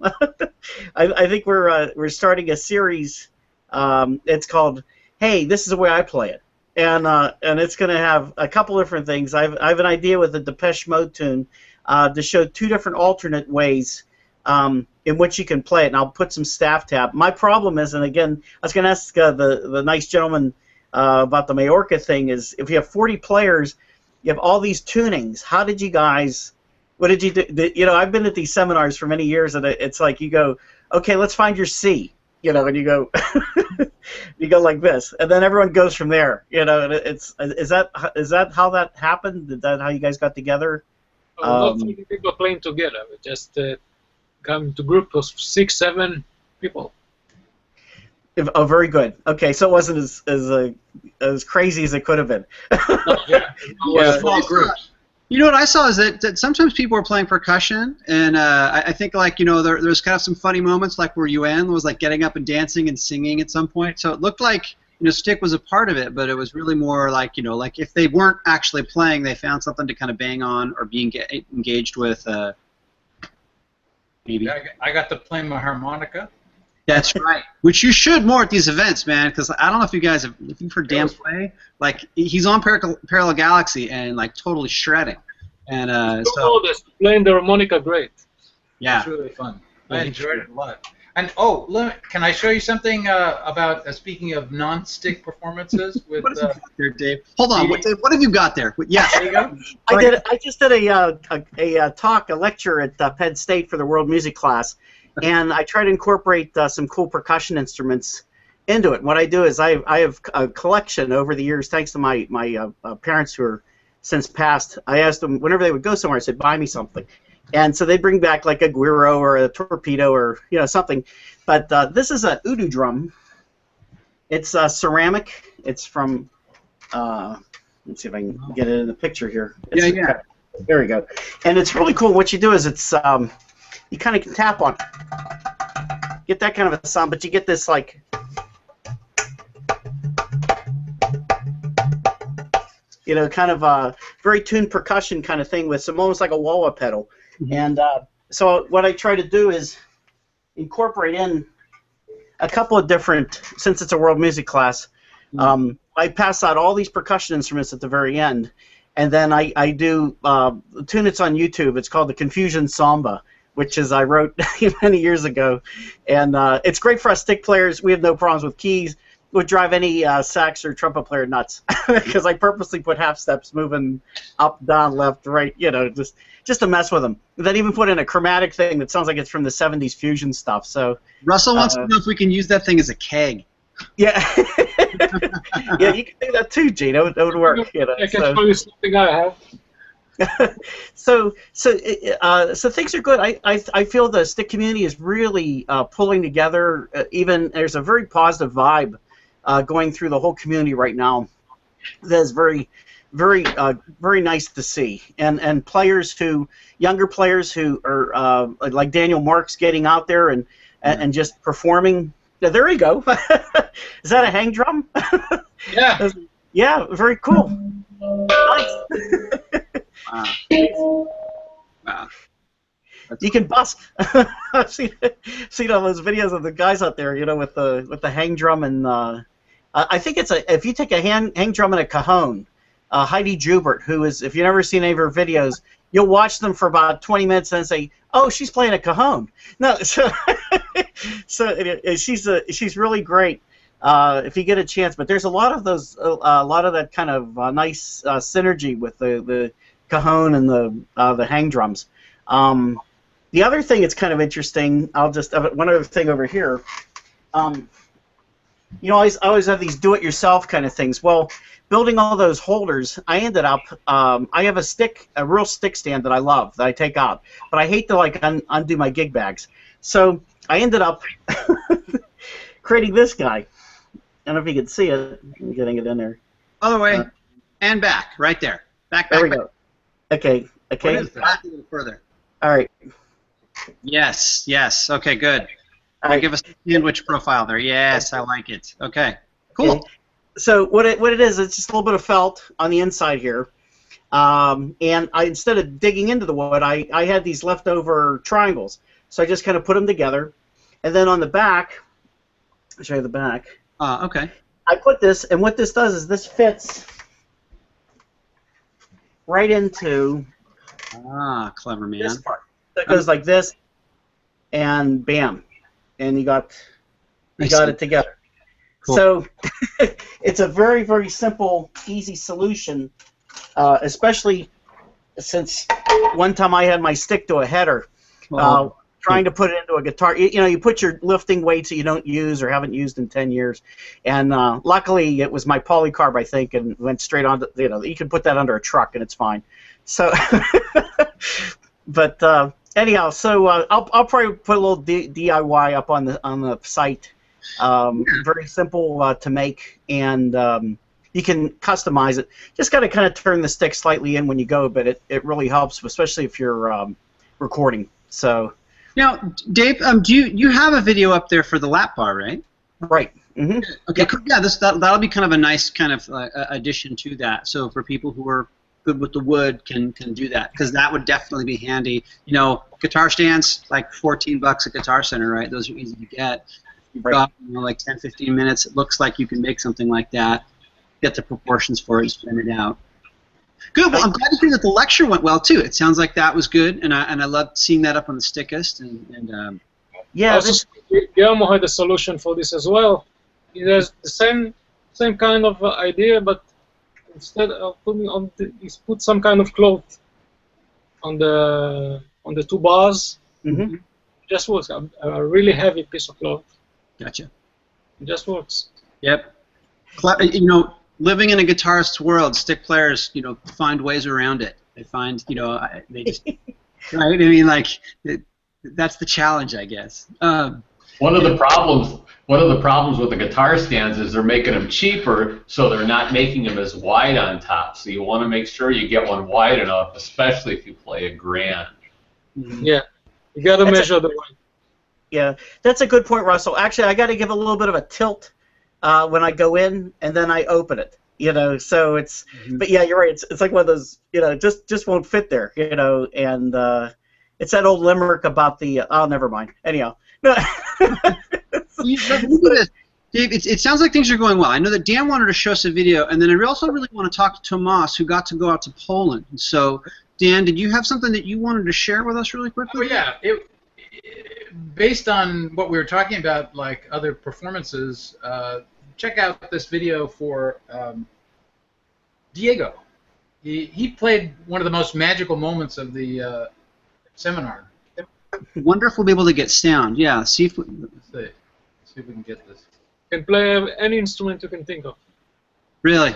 I think we're starting a series. It's called "Hey, This Is the Way I Play It," and it's going to have a couple different things. I have an idea with the Depeche Mode tune to show 2 different alternate ways in which you can play it, and I'll put some staff tab. My problem is, and again, I was going to ask the nice gentleman about the Majorca thing, is if you have 40 players, you have all these tunings. How did you guys? What did you do? I've been at these seminars for many years, and it's like you go, okay, let's find your C, and you go, you go like this, and then everyone goes from there. And is that how that happened? Is that how you guys got together? Not many people playing together. We just come to group of 6, 7 people. Oh, very good. Okay, so it wasn't as crazy as it could have been. Small groups. You know what I saw is that sometimes people are playing percussion, and I think there's kind of some funny moments where UN was getting up and dancing and singing at some point. So it looked like Stick was a part of it, but it was really more like if they weren't actually playing, they found something to kind of bang on or be engaged with. Maybe. I got to play my harmonica. That's right. Which you should more at these events, man, because I don't know if you've heard Dan play. He's on Parallel Galaxy and totally shredding. And Playing the harmonica, great. Yeah. It's really fun. I enjoyed it a lot. And can I show you something about speaking of non-stick performances with? What have you got there, Dave? Hold on, Dave, what have you got there? Yeah, there you go. I just did a lecture at Penn State for the world music class, and I try to incorporate some cool percussion instruments into it. What I do is I have a collection over the years, thanks to my parents who are since passed. I asked them whenever they would go somewhere, I said, buy me something. And so they'd bring back like a guiro or a torpedo or something. But this is a udu drum. It's ceramic. It's from, let's see if I can get it in the picture here. Yeah. There we go. And it's really cool. What you do is it's, you kind of can tap on it. Get that kind of a sound, but you get this like, kind of a very tuned percussion kind of thing with some almost like a wah-wah pedal. Mm-hmm. And so what I try to do is incorporate in a couple of different, since it's a world music class, I pass out all these percussion instruments at the very end, and then I do the tune that's on YouTube. It's called the Confusion Samba, which is I wrote many years ago, and it's great for us stick players. We have no problems with keys. It would drive any sax or trumpet player nuts because I purposely put half steps moving up, down, left, right, just to mess with them. And then even put in a chromatic thing that sounds like it's from the 70s fusion stuff. So Russell wants to know if we can use that thing as a keg. Yeah. Yeah, you can do that too, Gene. It would work. I can show you something I have. So things are good. I feel the stick community is really pulling together. Even there's a very positive vibe going through the whole community right now. That is very, very, very nice to see. And players younger players who are like Daniel Marks getting out there and just performing. There you go. Is that a hang drum? Yeah. Yeah, very cool. Nice. Wow. You can bust. I've seen all those videos of the guys out there, with the hang drum, and I think if you take a hang drum and a cajon, Heidi Jubert, who is, if you've never seen any of her videos, you'll watch them for about 20 minutes and then say, oh, she's playing a cajon. No, so she's really great. If you get a chance, but there's a lot of those, a lot of that kind of nice synergy with the cajon and the hang drums. The other thing that's kind of interesting, I'll just have one other thing over here. I always have these do-it-yourself kind of things. Well, building all those holders, I ended up, I have a real stick stand that I love, that I take out, but I hate to undo my gig bags. So I ended up creating this guy. I don't know if you can see it. I'm getting it in there. Other way, and back, right there. Back. There we go. Okay. Back a little further. All right. Yes. Okay, good. All right. Give us a sandwich profile there. Yes, I like it. Okay, cool. Okay. So what it is, it's just a little bit of felt on the inside here. And instead of digging into the wood, I had these leftover triangles. So I just kind of put them together. And then on the back, I'll show you the back. Okay. I put this, and what this does is this fits right into clever man. this part. That goes like this, and bam, and you got it together. Cool. So it's a very, very simple, easy solution, especially since one time I had my stick to a header. Trying to put it into a guitar. You put your lifting weights that you don't use or haven't used in 10 years. And luckily, it was my polycarb, I think, and went straight on to, you can put that under a truck and it's fine. So, but anyhow, so I'll probably put a little DIY up on the site. Very simple to make, and you can customize it. Just got to kind of turn the stick slightly in when you go, but it really helps, especially if you're recording. So. Now, Dave, you have a video up there for the lap bar, right? Right. Mm-hmm. Okay. Yep. Yeah, that'll be kind of a nice kind of addition to that. So for people who are good with the wood, can do that, because that would definitely be handy. Guitar stands like $14 at Guitar Center, right? Those are easy to get. You've got like 10-15 minutes. It looks like you can make something like that. Get the proportions for it, spin it out. Good. Well, I'm glad to hear that the lecture went well too. It sounds like that was good, and I loved seeing that up on the Stickist. And Yeah, Also, Guillermo had a solution for this as well. He has the same kind of idea, but instead of putting on, he's put some kind of cloth on the two bars. mm-hmm. It just works. A really heavy piece of cloth. Gotcha. It just works. Yep. You know, living in a guitarist's world, stick players, you know, find ways around it. They find, you know, they just, right? I mean, like, that's the challenge, I guess. One of the problems with the guitar stands is they're making them cheaper, so they're not making them as wide on top. So you want to make sure you get one wide enough, especially if you play a grand. Yeah, you got to measure the weight. Yeah, that's a good point, Russell. Actually, I got to give a little bit of a tilt when I go in, and then I open it. You know, so it's. But yeah, you're right. It's like one of those. You know, just won't fit there. You know, and it's that old limerick about the. Oh, never mind. Anyhow. No. Dave, it sounds like things are going well. I know that Dan wanted to show us a video, and then I also really want to talk to Tomas, who got to go out to Poland. So, Dan, did you have something that you wanted to share with us really quickly? Oh, yeah. Based on what we were talking about, like other performances, check out this video for Diego. He played one of the most magical moments of the seminar. Wonderful to be able to get sound. Yeah, see if we can get this. You can play any instrument you can think of. Really?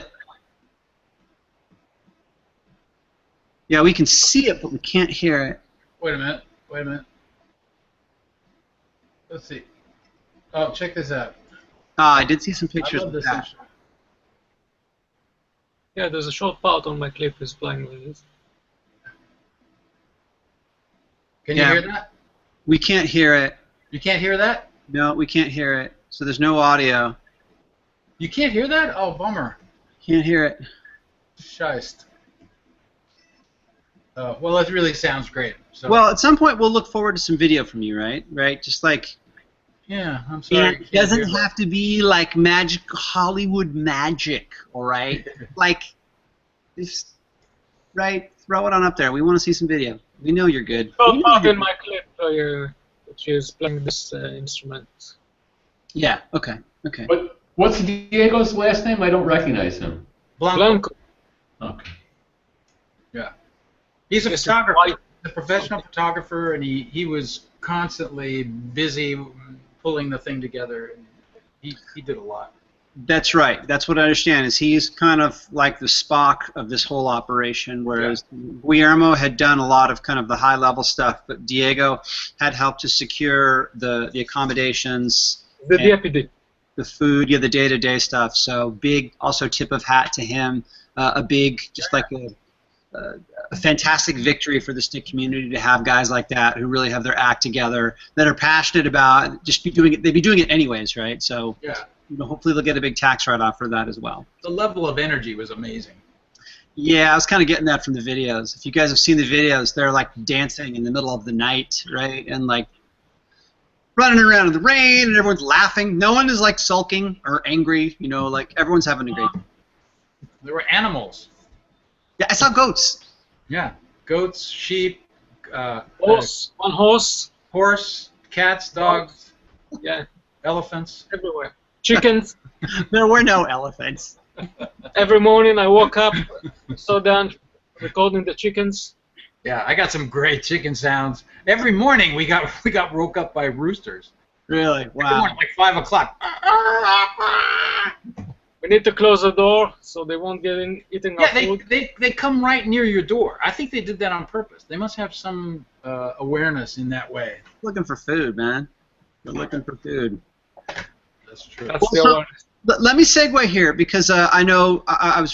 Yeah, we can see it, but we can't hear it. Wait a minute. Let's see. Oh, check this out. Ah, I did see some pictures I love of this that. instrument. Yeah, there's a short part on my clip is playing with it. Can you hear that? We can't hear it. You can't hear that? No, we can't hear it. So there's no audio. You can't hear that? Oh, bummer. Can't hear it. Scheist. Oh, well, it really sounds great. So. Well, at some point we'll look forward to some video from you, right? Right? Just like. Yeah, I'm sorry. It doesn't have to be like magic, Hollywood magic, all right? Like, just, right? Throw it on up there. We want to see some video. We know you're good. Short part in my clip, which is playing this instrument. Yeah. Okay. Okay. But what's Diego's last name? I don't recognize him. Blanco. Okay. Yeah. He's a photographer. A professional photographer, and he was constantly busy pulling the thing together. And he did a lot. That's right. That's what I understand. Is he's kind of like the Spock of this whole operation, whereas Guillermo had done a lot of kind of the high-level stuff, but Diego had helped to secure the accommodations, the DPD, the food, the day-to-day stuff. So big, also tip of hat to him. A big, just like a fantastic victory for the stick community to have guys like that who really have their act together, that are passionate about just be doing it. They'd be doing it anyways, right? So. Yeah. You know, hopefully they'll get a big tax write-off for that as well. The level of energy was amazing. Yeah, I was kind of getting that from the videos. If you guys have seen the videos, they're like dancing in the middle of the night, right? And like running around in the rain, and everyone's laughing. No one is like sulking or angry. You know, like everyone's having a great time. There were animals. Yeah, I saw goats. Yeah, goats, sheep, horse, one horse, cats, dogs. Yeah, elephants everywhere. Chickens. There were no elephants. Every morning I woke up, saw Dan recording the chickens. Yeah, I got some great chicken sounds. Every morning we got woke up by roosters. Really? Wow. Every morning, like 5 o'clock. We need to close the door so they won't get eating our food. They come right near your door. I think they did that on purpose. They must have some awareness in that way. Looking for food, man. They're looking for food. That's true. That's the awareness. Let me segue here because I know I'm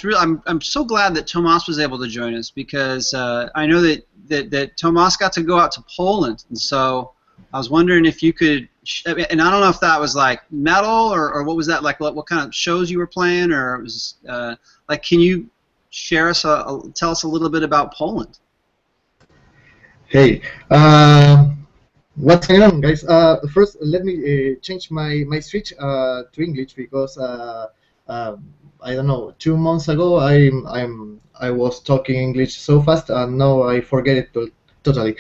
so glad that Tomas was able to join us because I know that Tomas got to go out to Poland, and so I was wondering if you could, and I don't know if that was like metal or what was that like? What kind of shows you were playing, or it was like, can you share us tell us a little bit about Poland? Hey. What's going on, guys? First, let me change my switch to English because I don't know. 2 months ago, I was talking English so fast, and now I forget it to totally.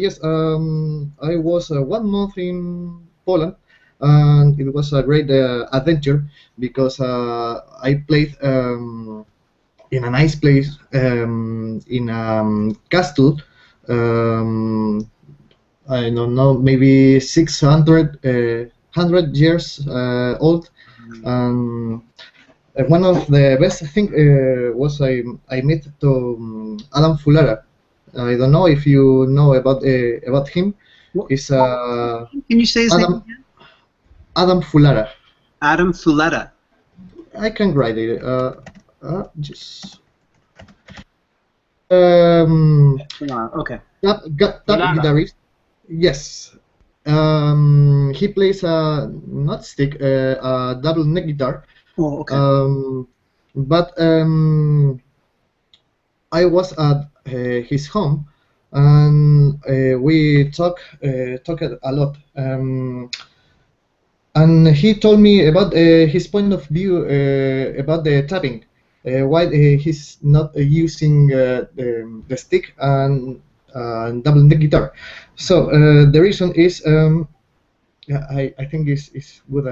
Yes, I was 1 month in Poland, and it was a great adventure because I played in a nice place in castle. I don't know, maybe 600 100 years old. One of the best thing was I met to Adam Fulara. I don't know if you know about him. It's Can you say his name again? Adam Fulara. Adam Fuletta. I can write it. Just Okay. top guitarist. Yes. He plays not stick, a double neck guitar. Oh, okay. But I was at his home, and we talked a lot. And he told me about his point of view about the tapping, why he's not using the stick and double neck guitar. So the reason is, I think is good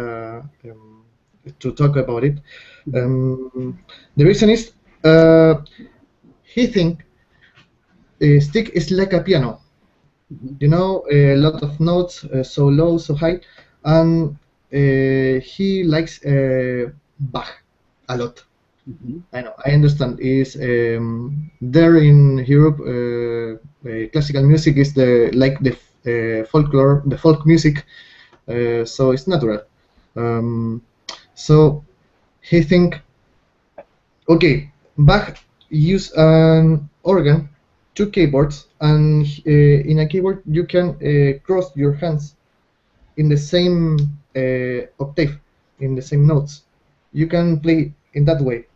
to talk about it. The reason is he think stick is like a piano. You know, a lot of notes, so low, so high, and he likes Bach a lot. I know, I understand. Is there in Europe, classical music is the folklore, the folk music, so it's natural. So he think, okay, Bach use an organ, 2 keyboards, and in a keyboard you can cross your hands in the same octave, in the same notes. You can play in that way.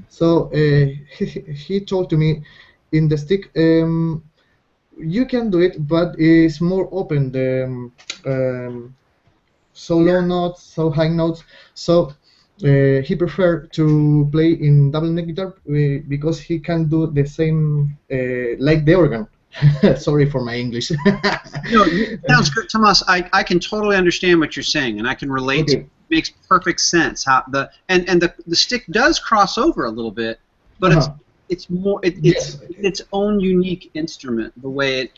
So he told to me, in the stick, you can do it, but it's more open. The so low notes, so high notes. So he preferred to play in double neck guitar because he can do the same like the organ. Sorry for my English. No, it sounds good, Tomas. I can totally understand what you're saying, and I can relate. Okay. To it. Makes perfect sense. How the stick does cross over a little bit, but it's more it's its own unique instrument. The way it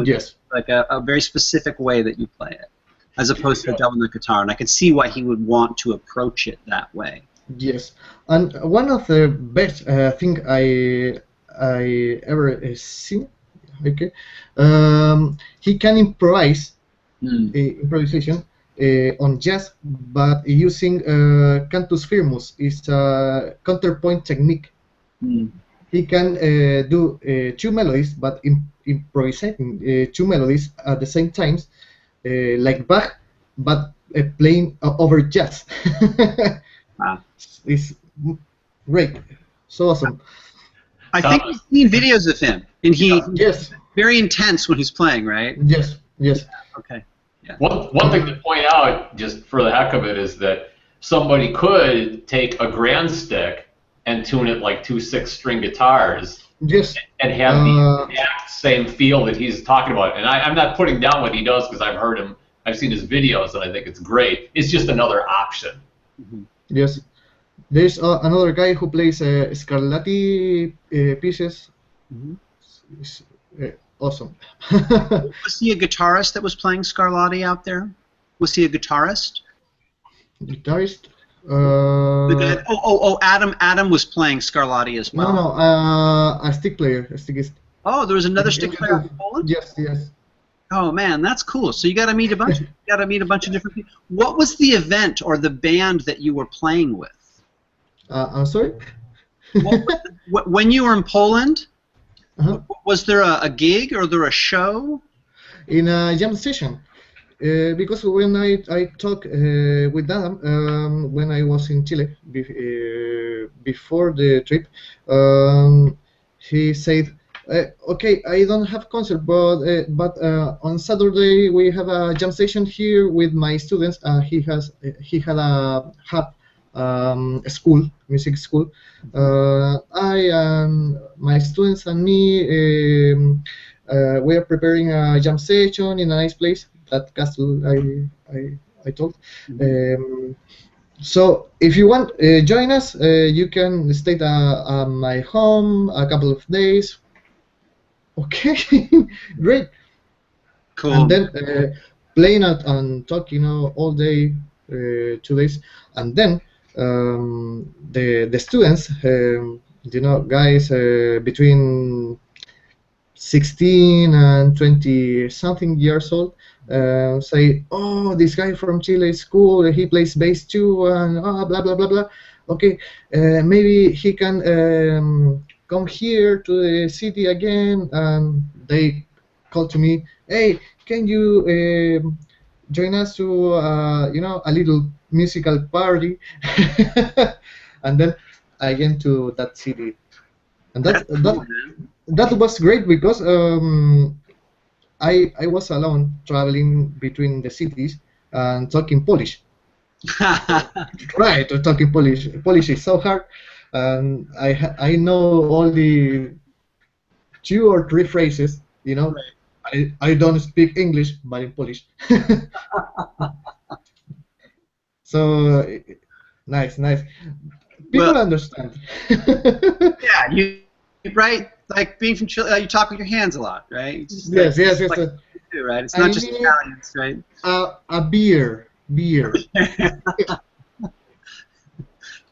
Yes. like a very specific way that you play it, as opposed to a double neck guitar. And I can see why he would want to approach it that way. Yes, and one of the best thing I ever seen. Okay, he can improvise improvisation on jazz, but using cantus firmus. It's a counterpoint technique. He can do 2 melodies, but improvising 2 melodies at the same time, like Bach, but playing over jazz. Wow. It's great, so awesome. I think I've seen videos of him, and he's yes, very intense when he's playing, right? Yes, yes. Okay. Yeah. One thing to point out, just for the heck of it, is that somebody could take a grand stick and tune it like 2 6-string guitars, yes, and have the exact same feel that he's talking about. And I'm not putting down what he does because I've heard him, I've seen his videos, and I think it's great. It's just another option. Yes. There's another guy who plays Scarlatti pieces. It's, awesome. Was he a guitarist that was playing Scarlatti out there? Was he a guitarist? Guitarist? Adam was playing Scarlatti as well. No, a stick player, a stickist. Oh, there was another stick player from Poland? Yes, yes. Oh man, that's cool. So you got to meet a bunch. Of different people. What was the event or the band that you were playing with? I'm sorry. When you were in Poland, was there a gig or there a show? In a jam session, because when I talked with Adam when I was in Chile before the trip, he said, "Okay, I don't have concert, but on Saturday we have a jam session here with my students. He had school, music school. I and my students and me, we are preparing a jam session in a nice place, that castle I told. So if you want, join us. You can stay at my home a couple of days. Okay, great. Cool. And then playing out and talk, all day, 2 days, and then the students, guys between 16 and 20 something years old, say, oh, this guy from Chile is cool, he plays bass too, and blah blah blah blah. Okay, maybe he can come here to the city again. And they call to me, hey, can you join us to a little musical party? And then I went to that city, and that was great because I was alone traveling between the cities and talking Polish. Right, talking Polish. Polish is so hard, and I know only 2 or 3 phrases. I don't speak English, but in Polish. So nice. People understand. Yeah, you right. Like being from Chile, you talk with your hands a lot, right? Yes. Like you do, right? It's not just Italians, right? A beer.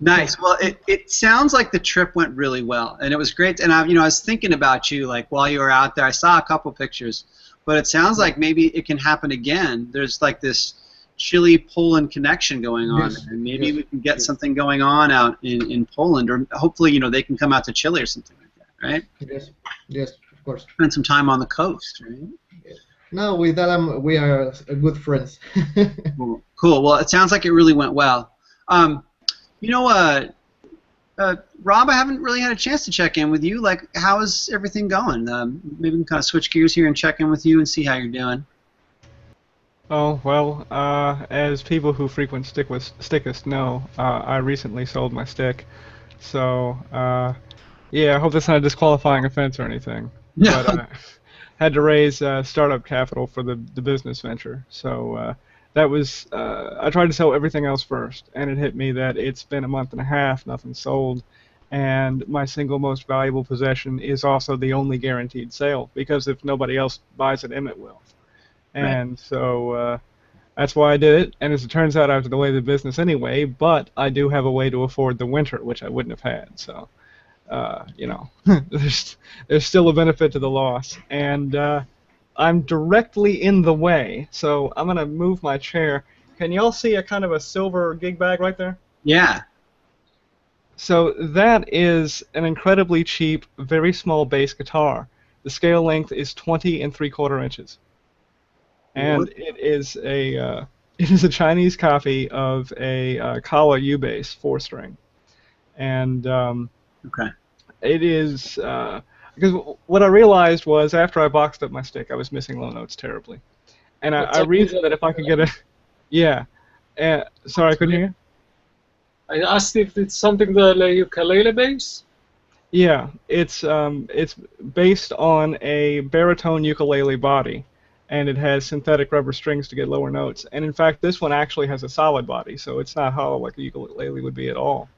Nice. Well, it sounds like the trip went really well, and it was great. And I was thinking about you, like while you were out there. I saw a couple pictures, but it sounds like maybe it can happen again. There's like this Chile-Poland connection going on, and maybe we can get something going on out in Poland, or hopefully, they can come out to Chile or something like that, right? Yes, of course. Spend some time on the coast, right? No, with Alan, we are good friends. Cool. Well, it sounds like it really went well. Rob, I haven't really had a chance to check in with you. Like, how is everything going? Maybe we can kind of switch gears here and check in with you and see how you're doing. Oh, well, as people who frequent Stickist know, I recently sold my stick. So, yeah, I hope that's not a disqualifying offense or anything. No. But had to raise startup capital for the business venture. So that was, I tried to sell everything else first, and it hit me that it's been a month and a half, nothing sold, and my single most valuable possession is also the only guaranteed sale, because if nobody else buys it, Emmett will. And so that's why I did it, and as it turns out, I have to delay the business anyway, but I do have a way to afford the winter, which I wouldn't have had, so, there's still a benefit to the loss, and I'm directly in the way, so I'm going to move my chair. Can y'all see a kind of a silver gig bag right there? Yeah. So that is an incredibly cheap, very small bass guitar. The scale length is 20 3/4 inches. And it is a Chinese copy of a Kala U-bass 4-string, and okay, it is because what I realized was after I boxed up my stick, I was missing low notes terribly, and I reasoned that if I could get sorry, I couldn't hear you. I asked if it's something the ukulele bass. Yeah, it's based on a baritone ukulele body. And it has synthetic rubber strings to get lower notes. And in fact, this one actually has a solid body, so it's not hollow like a ukulele would be at all.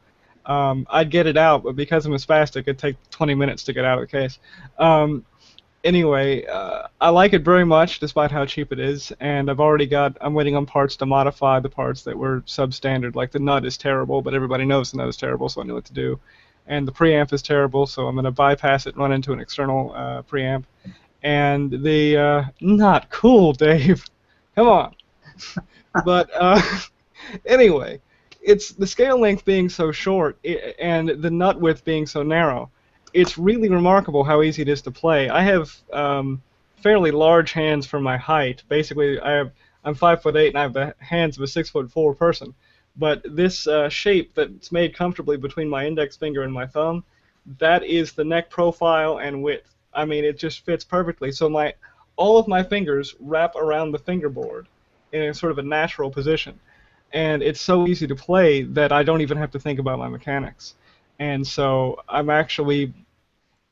I'd get it out, but because I'm a spastic, it'd take 20 minutes to get out of the case. Anyway, I like it very much, despite how cheap it is, and I'm waiting on parts to modify the parts that were substandard. Like the nut is terrible, but everybody knows the nut is terrible, so I knew what to do. And the preamp is terrible, so I'm going to bypass it and run into an external preamp. And the not cool, Dave. Come on. But anyway, it's the scale length being so short and the nut width being so narrow. It's really remarkable how easy it is to play. I have fairly large hands for my height. Basically, I'm 5'8" and I have the hands of a 6'4" person. But this shape that's made comfortably between my index finger and my thumb, that is the neck profile and width. I mean, it just fits perfectly. So all of my fingers wrap around the fingerboard in a sort of a natural position. and it's so easy to play that I don't even have to think about my mechanics. And so I'm actually,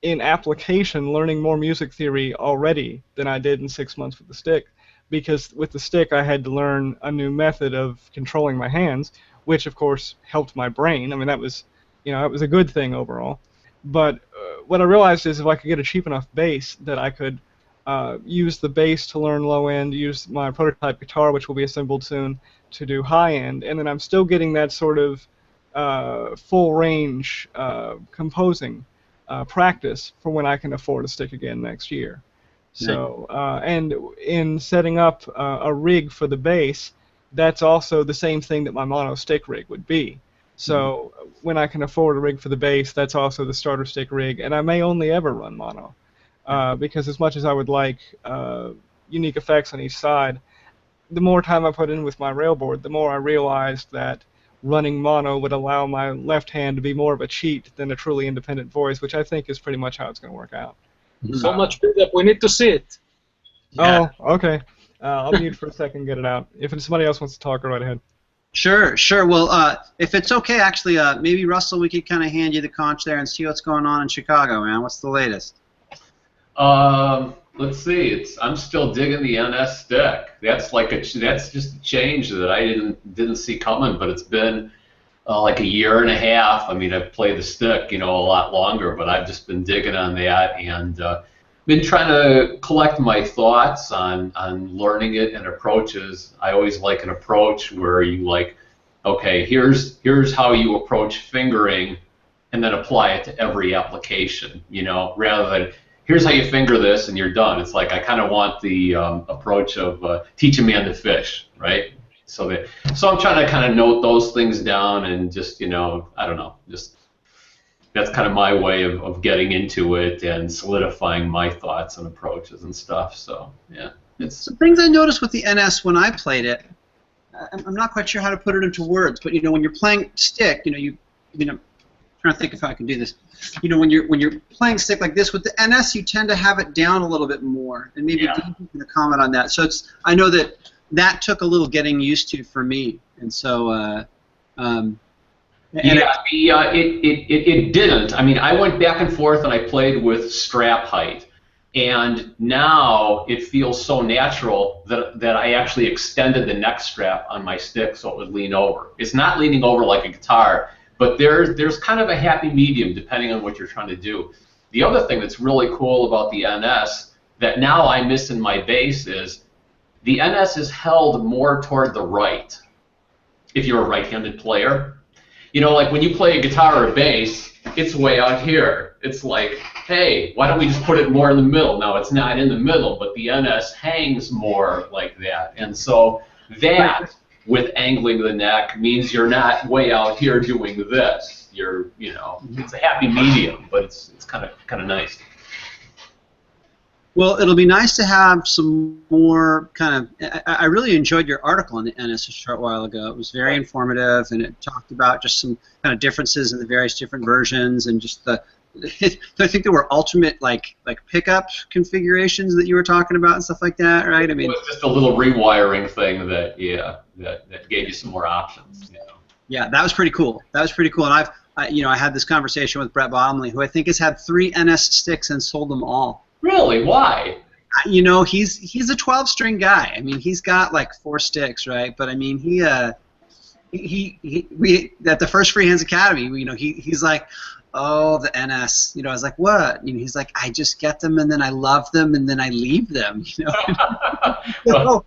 in application, learning more music theory already than I did in 6 months with the stick, because with the stick I had to learn a new method of controlling my hands, which of course helped my brain. I mean, that was, that was a good thing overall. But what I realized is if I could get a cheap enough bass that I could use the bass to learn low end, use my prototype guitar, which will be assembled soon, to do high end, and then I'm still getting that sort of full range composing practice for when I can afford a stick again next year. So, and in setting up a rig for the bass, that's also the same thing that my mono stick rig would be. So when I can afford a rig for the bass, that's also the starter stick rig, and I may only ever run mono, because as much as I would like unique effects on each side, the more time I put in with my railboard, the more I realized that running mono would allow my left hand to be more of a cheat than a truly independent voice, which I think is pretty much how it's going to work out. So much build-up, we need to see it. Oh, okay. I'll mute for a second and get it out. If somebody else wants to talk, go right ahead. Sure, sure. Well, if it's okay, actually, maybe Russell, we could kind of hand you the conch there and see what's going on in Chicago, man. What's the latest? Let's see. I'm still digging the NS stick. That's just a change that I didn't see coming, but it's been like a year and a half. I mean, I've played the stick, a lot longer, but I've just been digging on that and been trying to collect my thoughts on learning it and approaches. I always like an approach where you okay, here's how you approach fingering, and then apply it to every application. Rather than here's how you finger this and you're done. It's like I kind of want the approach of teach a man to fish, right? So I'm trying to kind of note those things down and just I don't know, just. That's kind of my way of getting into it and solidifying my thoughts and approaches and stuff. So yeah, it's some things I noticed with the NS when I played it. I'm not quite sure how to put it into words, but when you're playing stick, I'm trying to think if I can do this. When you're playing stick like this with the NS, you tend to have it down a little bit more, and maybe Dean can comment on that. So I know that took a little getting used to for me, and so. It didn't. I mean, I went back and forth and I played with strap height, and now it feels so natural that I actually extended the neck strap on my stick so it would lean over. It's not leaning over like a guitar, but there's kind of a happy medium depending on what you're trying to do. The other thing that's really cool about the NS that now I miss in my bass is the NS is held more toward the right if you're a right-handed player. Like when you play a guitar or a bass, it's way out here. It's like, hey, why don't we just put it more in the middle? No, it's not in the middle, but the NS hangs more like that. And so that, with angling the neck, means you're not way out here doing this. You're, it's a happy medium, but it's kind of nice. Well, it'll be nice to have some more kind of. I really enjoyed your article on the NS a short while ago. It was very informative, and it talked about just some kind of differences in the various different versions, and just I think there were ultimate like pickup configurations that you were talking about and stuff like that, right? I mean, it was just a little rewiring thing that gave you some more options. Yeah, that was pretty cool. And I had this conversation with Brett Bottomley, who I think has had 3 NS sticks and sold them all. Really? Why? He's a 12-string guy. I mean, he's got like 4 sticks, right? But I mean, we at the first Free Hands Academy, he's like, oh, the NS. I was like, what? He's like, I just get them and then I love them and then I leave them. So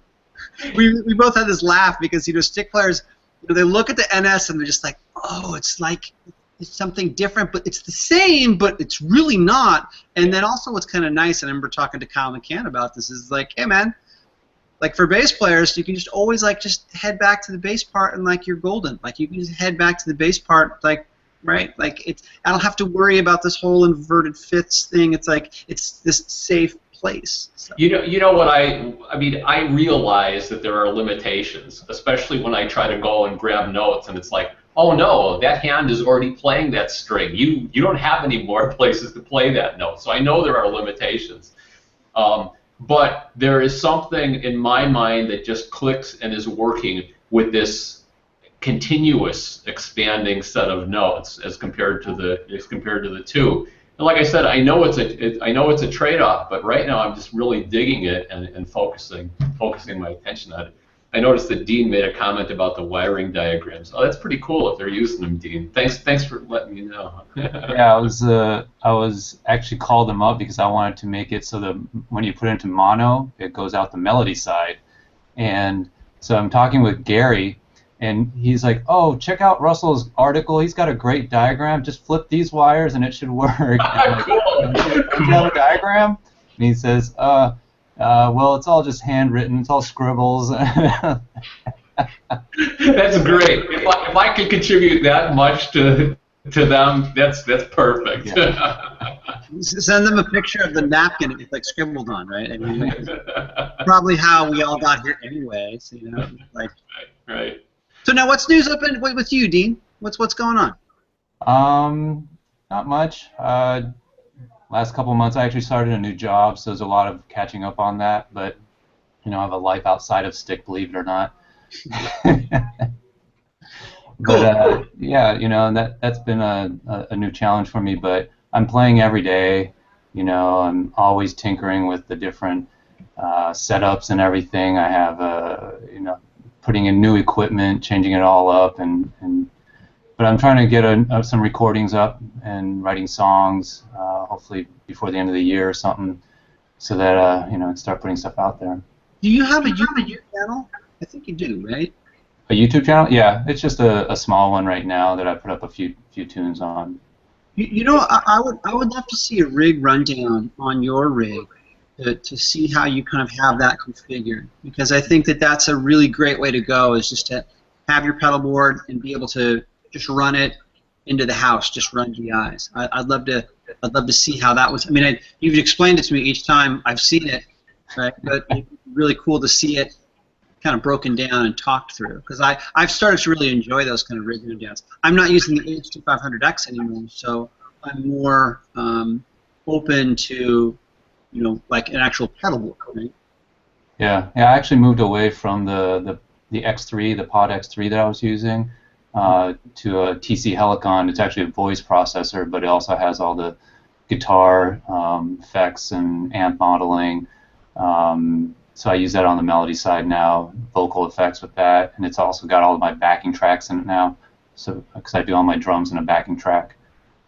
we both had this laugh because stick players, they look at the NS and they're just like, oh, it's like. It's something different, but it's the same, but it's really not. And then also what's kind of nice, and I remember talking to Kyle McCann about this, is like, hey man, like for bass players, you can just always just head back to the bass part and you're golden. Like you can just head back to the bass part, right? I don't have to worry about this whole inverted fifths thing. It's it's this safe place. So. You know what I mean, I realize that there are limitations, especially when I try to go and grab notes and it's like, oh no, that hand is already playing that string. You don't have any more places to play that note. So I know there are limitations. But there is something in my mind that just clicks and is working with this continuous expanding set of notes as compared to the two. And like I said, I know it's a trade-off, but right now I'm just really digging it and focusing my attention on it. I noticed that Dean made a comment about the wiring diagrams. Oh, that's pretty cool if they're using them, Dean. Thanks for letting me know. Yeah, I was actually called them up because I wanted to make it so that when you put it into mono, it goes out the melody side. And so I'm talking with Gary, and he's like, "Oh, check out Russell's article. He's got a great diagram. Just flip these wires and it should work." And I'm like, Cool. "Do you have a diagram?" And he says, well, it's all just handwritten. It's all scribbles." That's great. If I could contribute that much to them, that's perfect. Yeah. Send them a picture of the napkin it's like scribbled on, right? I mean, probably how we all got here anyway. So, you know, like. Right. So now, what's news up with you, Dean? What's going on? Not much. Last couple of months, I actually started a new job, so there's a lot of catching up on that. But you know, I have a life outside of Stick, believe it or not. But yeah, you know, that's been a new challenge for me. But I'm playing every day. You know, I'm always tinkering with the different setups and everything. I have you know, putting in new equipment, changing it all up, but I'm trying to get some recordings up and writing songs, hopefully before the end of the year or something, so that you know, start putting stuff out there. Do you have a YouTube channel? I think you do, right? A YouTube channel? Yeah, it's just a small one right now that I put up a few tunes on. You know, I would love to see a rig rundown on your rig to see how you kind of have that configured, because I think that's a really great way to go, is just to have your pedal board and be able to just run it into the house, just run GIs. I'd love to see how that was. I mean, you've explained it to me each time I've seen it, right? But it's really cool to see it kind of broken down and talked through, because I've started to really enjoy those kind of rig rundowns. I'm not using the H2500X anymore, so I'm more open to, you know, like an actual pedal board, right? Yeah, I actually moved away from the X3, the Pod X3 that I was using, to a TC Helicon. It's actually a voice processor, but it also has all the guitar effects and amp modeling. So I use that on the melody side now, vocal effects with that, and it's also got all of my backing tracks in it now. So because I do all my drums in a backing track.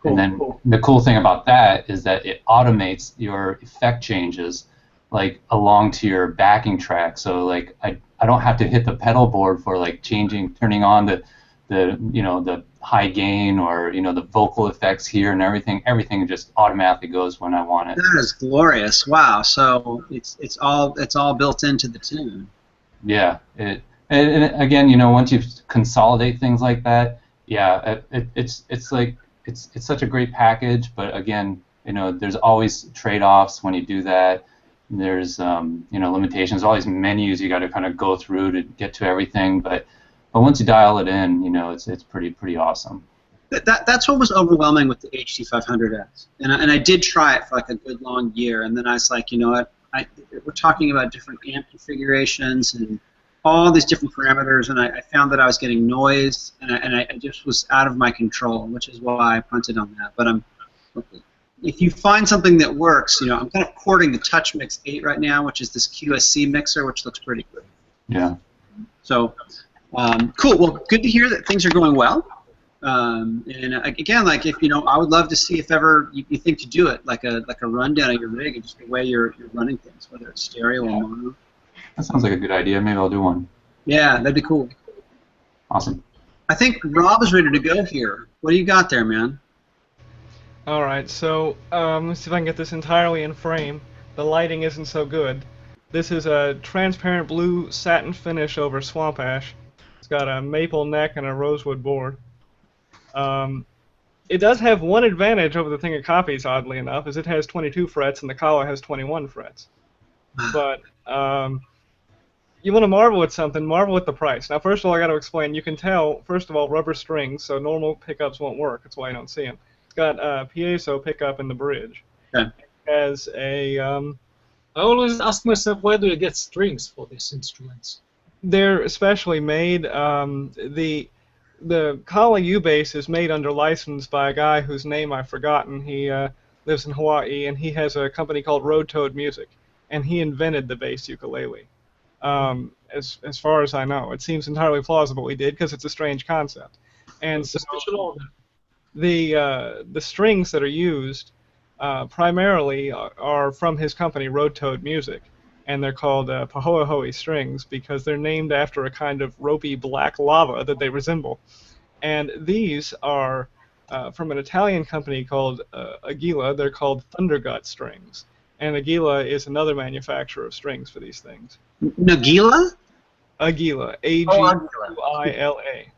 Cool, and then cool. The cool thing about that is that it automates your effect changes, like along to your backing track. So like I don't have to hit the pedal board for like turning on the you know, the high gain, or you know, the vocal effects here and everything. Everything just automatically goes when I want it. That is glorious! Wow. So it's all built into the tune. Yeah. And again, you know, once you consolidate things like that, yeah, it's such a great package. But again, you know, there's always trade-offs when you do that. There's you know, limitations. All these menus you got to kind of go through to get to everything. But once you dial it in, you know, it's pretty awesome. That's what was overwhelming with the HT500X, and I did try it for like a good long year, and then I was like, you know what, we're talking about different amp configurations and all these different parameters, and I found that I was getting noise, and I just was out of my control, which is why I punted on that. But if you find something that works, you know, I'm kind of courting the Touch Mix 8 right now, which is this QSC mixer, which looks pretty good. Yeah. So. Cool. Well, good to hear that things are going well. And again, like, if you know, I would love to see if ever you think to do it, like a rundown of your rig and just the way you're running things, whether it's stereo or mono. That sounds like a good idea. Maybe I'll do one. Yeah, that'd be cool. Awesome. I think Rob is ready to go here. What do you got there, man? All right, so let's see if I can get this entirely in frame. The lighting isn't so good. This is a transparent blue satin finish over swamp ash. It's got a maple neck and a rosewood board. It does have one advantage over the thing it copies, oddly enough, is it has 22 frets and the Kawa has 21 frets. But you want to marvel at something, marvel at the price. Now, first of all, I got to explain. You can tell, first of all, rubber strings, so normal pickups won't work. That's why you don't see them. It's got a piezo pickup in the bridge. Okay. It has a... I always ask myself, where do you get strings for these instruments? They're specially made. The the Kala U bass is made under license by a guy whose name I've forgotten. He lives in Hawaii, and he has a company called Road Toad Music, and he invented the bass ukulele. As far as I know, it seems entirely plausible he did because it's a strange concept. And so the strings that are used primarily are from his company Road Toad Music, and they're called Pahoehoe strings because they're named after a kind of ropey black lava that they resemble. And these are from an Italian company called Aguila. They're called Thundergut strings. And Aguila is another manufacturer of strings for these things. Nagila? Aguila. A-G-U-I-L-A.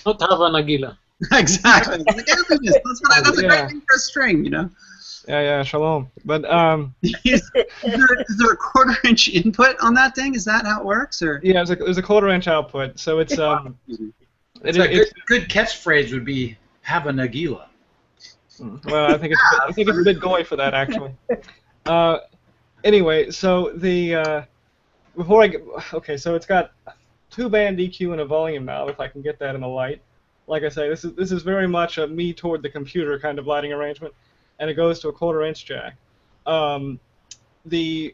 Not have an Aguila. Exactly. That's a great thing for a string, you know? Yeah, shalom. But is there a quarter-inch input on that thing? Is that how it works, or? Yeah, there's a quarter-inch output, so it's good catchphrase would be "Have a Nagila." Well, I think it's a bit goy for that actually. Anyway, so the so it's got 2-band EQ and a volume knob, if I can get that in the light. Like I say, this is very much a me toward the computer kind of lighting arrangement, and it goes to a quarter-inch jack. The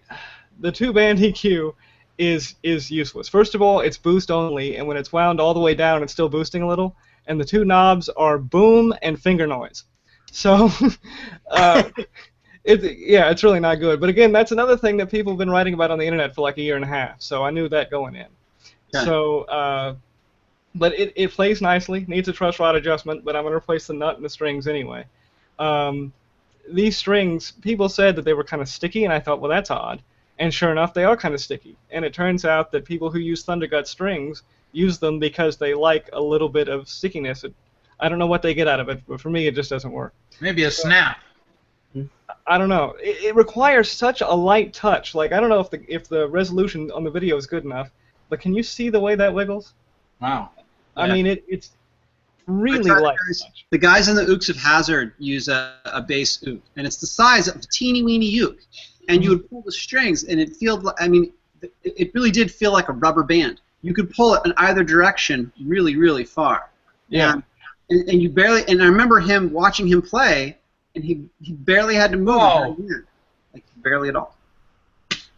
2-band EQ is useless. First of all, it's boost only, and when it's wound all the way down, it's still boosting a little. And the two knobs are boom and finger noise. So, it's really not good. But again, that's another thing that people have been writing about on the internet for like a year and a half. So I knew that going in. Okay. So, but it plays nicely. Needs a truss rod adjustment, but I'm going to replace the nut and the strings anyway. These strings, people said that they were kind of sticky, and I thought, well, that's odd. And sure enough, they are kind of sticky. And it turns out that people who use Thundergut strings use them because they like a little bit of stickiness. I don't know what they get out of it, but for me, it just doesn't work. Maybe a snap. I don't know. It requires such a light touch. Like, I don't know if the resolution on the video is good enough, but can you see the way that wiggles? Wow. I mean, it's really light. The guys in the Ooks of Hazard use a bass ook, and it's the size of a teeny-weeny ook. And you would pull the strings, and it really did feel like a rubber band. You could pull it in either direction really, really far. Yeah. And you barely, and I remember watching him play, and he barely had to move. Like, barely at all.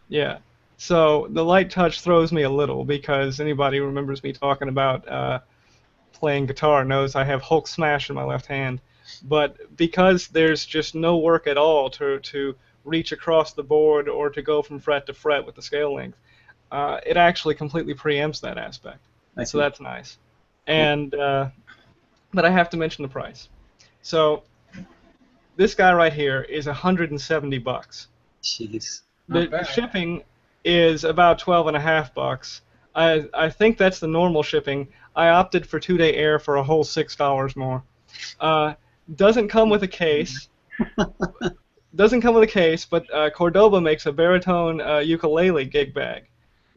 Yeah. So the light touch throws me a little because anybody who remembers me talking about playing guitar knows I have Hulk smash in my left hand. But because there's just no work at all to reach across the board or to go from fret to fret with the scale length, it actually completely preempts that aspect. So that's nice. And but I have to mention the price. So this guy right here is $170. Jeez. The shipping is about $12.50. I think that's the normal shipping. I opted for 2-day air for a whole $6 more. Doesn't come with a case. But Cordoba makes a baritone ukulele gig bag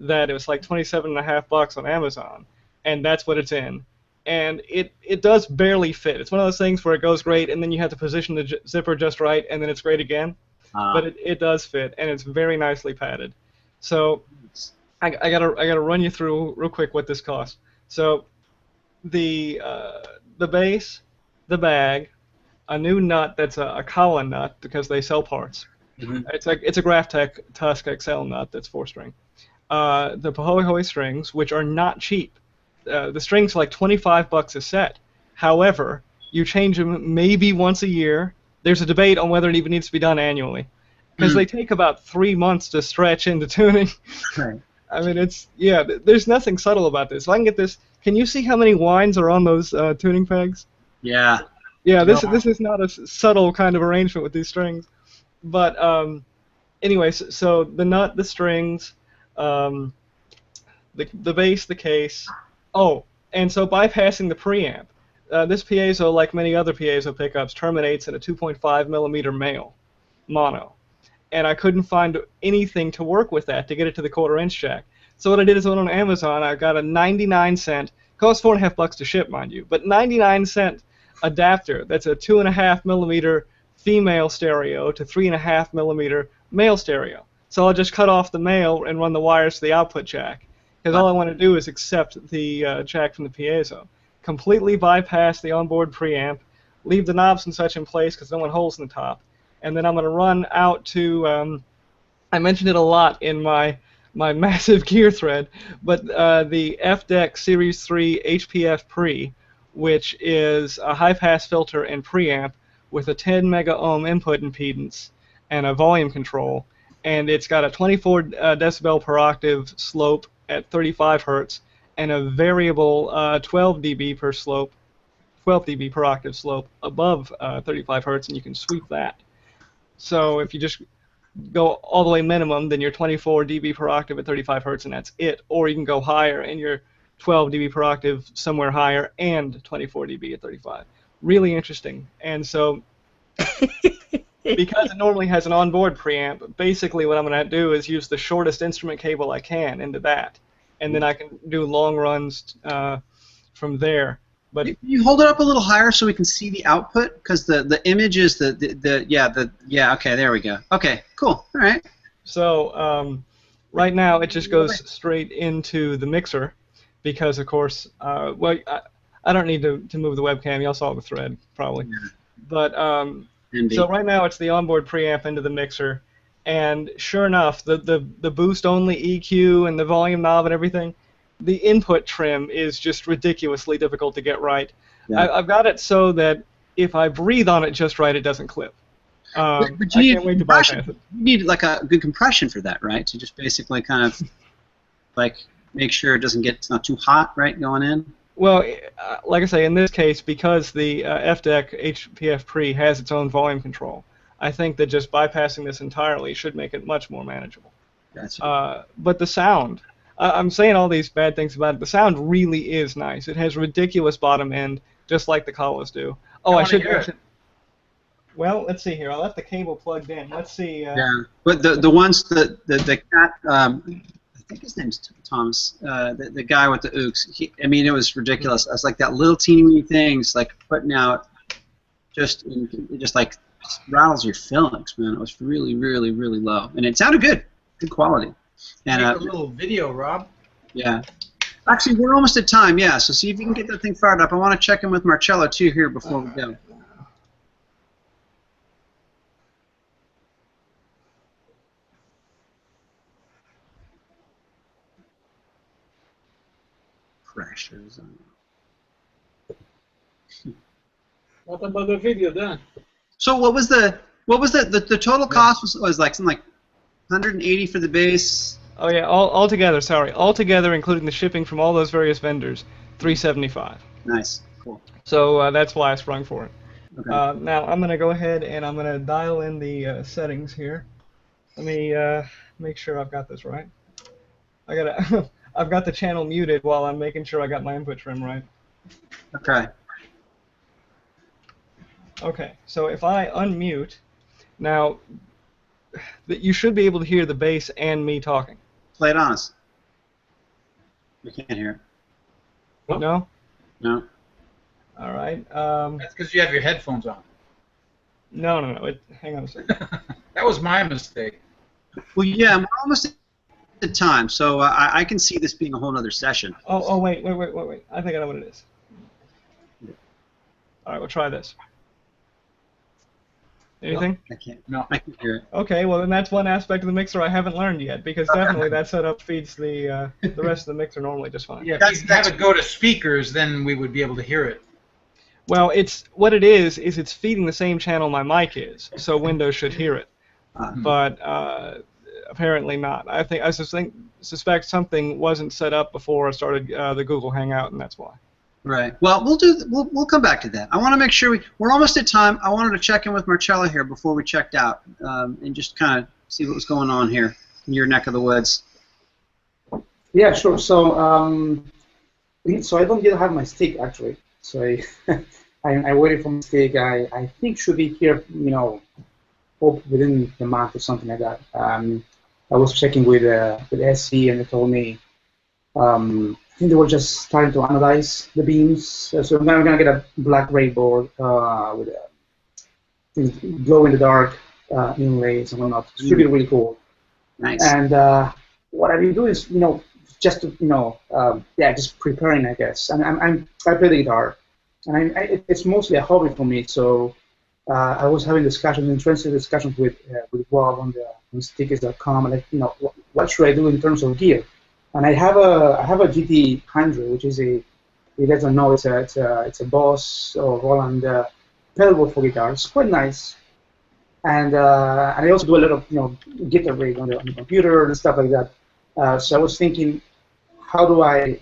that it was like $27.50 on Amazon, and that's what it's in. And it does barely fit. It's one of those things where it goes great, and then you have to position the zipper just right, and then it's great again. But it does fit, and it's very nicely padded. So I gotta run you through real quick what this costs. So the base, the bag, a new nut that's a Kala nut because they sell parts. Mm-hmm. It's a Graphtec Tusk XL nut that's 4-string. The Pahoehoe strings, which are not cheap. The strings are like $25 a set. However, you change them maybe once a year. There's a debate on whether it even needs to be done annually because they take about 3 months to stretch into tuning. Right. I mean, there's nothing subtle about this. If I can get this, can you see how many winds are on those tuning pegs? Yeah. Yeah, this is not a subtle kind of arrangement with these strings. But anyway, so the nut, the strings, the bass, the case. Oh, and so bypassing the preamp. This piezo, like many other piezo pickups, terminates in a 2.5 millimeter male mono. And I couldn't find anything to work with that to get it to the quarter-inch jack. So what I did is I went on Amazon. I got a 99-cent, cost $4.50 to ship, mind you, but 99-cent adapter that's a 2.5 millimeter female stereo to 3.5 millimeter male stereo. So I'll just cut off the male and run the wires to the output jack, because all I want to do is accept the jack from the piezo. completely bypass the onboard preamp, leave the knobs and such in place because no one holes in the top, and then I'm going to run out to, I mentioned it a lot in my massive gear thread, but the FDEC Series 3 HPF Pre, which is a high-pass filter and preamp with a 10 mega ohm input impedance and a volume control, and it's got a 24 decibel per octave slope at 35 hertz and a variable 12 dB per slope, 12 dB per octave slope above 35 hertz, and you can sweep that. So if you just go all the way minimum, then you're 24 dB per octave at 35 hertz, and that's it. Or you can go higher, and you're 12 dB per octave somewhere higher, and 24 dB at 35. Really interesting. And so, because it normally has an onboard preamp, basically what I'm going to do is use the shortest instrument cable I can into that, and then I can do long runs from there. But you hold it up a little higher so we can see the output, because the image is okay, there we go. Okay, cool. All right. So right now it just goes straight into the mixer, because of course, well, I don't need to move the webcam. Y'all saw the thread probably. Yeah. But so right now it's the onboard preamp into the mixer, and sure enough, the boost only EQ and the volume knob and everything, the input trim is just ridiculously difficult to get right. Yeah. I've got it so that if I breathe on it just right, it doesn't clip. But you can't wait to bypass it. You need like a good compression for that, right? To just basically kind of like make sure it's not too hot, right, going in. Well, like I say, in this case, because the FDEC HPF Pre has its own volume control, I think that just bypassing this entirely should make it much more manageable. Gotcha. But the sound, I'm saying all these bad things about it. The sound really is nice. It has ridiculous bottom end, just like the Kawas do. Oh, I should mention. Well, let's see here. I left the cable plugged in. Let's see. Yeah, but the ones the cat. I think his name's Thomas. The guy with the Ooks. I mean, it was ridiculous. It's like that little teeny things like putting out, just like rattles your phalanx, man. It was really, really, really low, and it sounded good quality. And make a little video, Rob. Yeah. Actually, we're almost at time. Yeah. So see if you can get that thing fired up. I want to check in with Marcello too here before we go. Pressures. What about the video then? So what was the total cost was like something like 180 for the base. Oh yeah, all together. Sorry, all together, including the shipping from all those various vendors, $375. Nice, cool. So that's why I sprung for it. Okay. Now I'm gonna go ahead and I'm gonna dial in the settings here. Let me make sure I've got this right. I've got the channel muted while I'm making sure I got my input trim right. Okay. Okay, so if I unmute, now you should be able to hear the bass and me talking. Play it on us. We can't hear it. No? No. All right. That's because you have your headphones on. No. Hang on a second. That was my mistake. Well, yeah, we're almost at time, so I can see this being a whole other session. Oh, wait. I think I know what it is. All right, we'll try this. Anything? No, I can't. No, I can hear it. Okay, well then that's one aspect of the mixer I haven't learned yet, because definitely that setup feeds the rest of the mixer normally just fine. Yeah, if you have it go to speakers, then we would be able to hear it. Well, what it is it's feeding the same channel my mic is, so Windows should hear it. But apparently not. I suspect something wasn't set up before I started the Google Hangout, and that's why. Right. Well, we'll come back to that. I want to make sure we're almost at time. I wanted to check in with Marcello here before we checked out, and just kind of see what was going on here in your neck of the woods. Yeah, sure. So I don't yet have my stick actually. So I'm waiting for my stick. I think should be here. Hope within the month or something like that. I was checking with SC, and they told me. I think they were just starting to analyze the beams. So I'm gonna get a black breadboard with glow-in-the-dark inlays and whatnot. It should be really cool. Nice. And what I've been doing is, just to, just preparing, I guess. And I play the guitar, and it's mostly a hobby for me. So I was having interesting discussions with Rob on Stickers.com, and what should I do in terms of gear? And I have a GT100, which is you guys don't know, it's a Boss or Roland pedalboard for guitar. It's quite nice. And I also do a lot of guitar rig on the computer and stuff like that. So I was thinking, how do I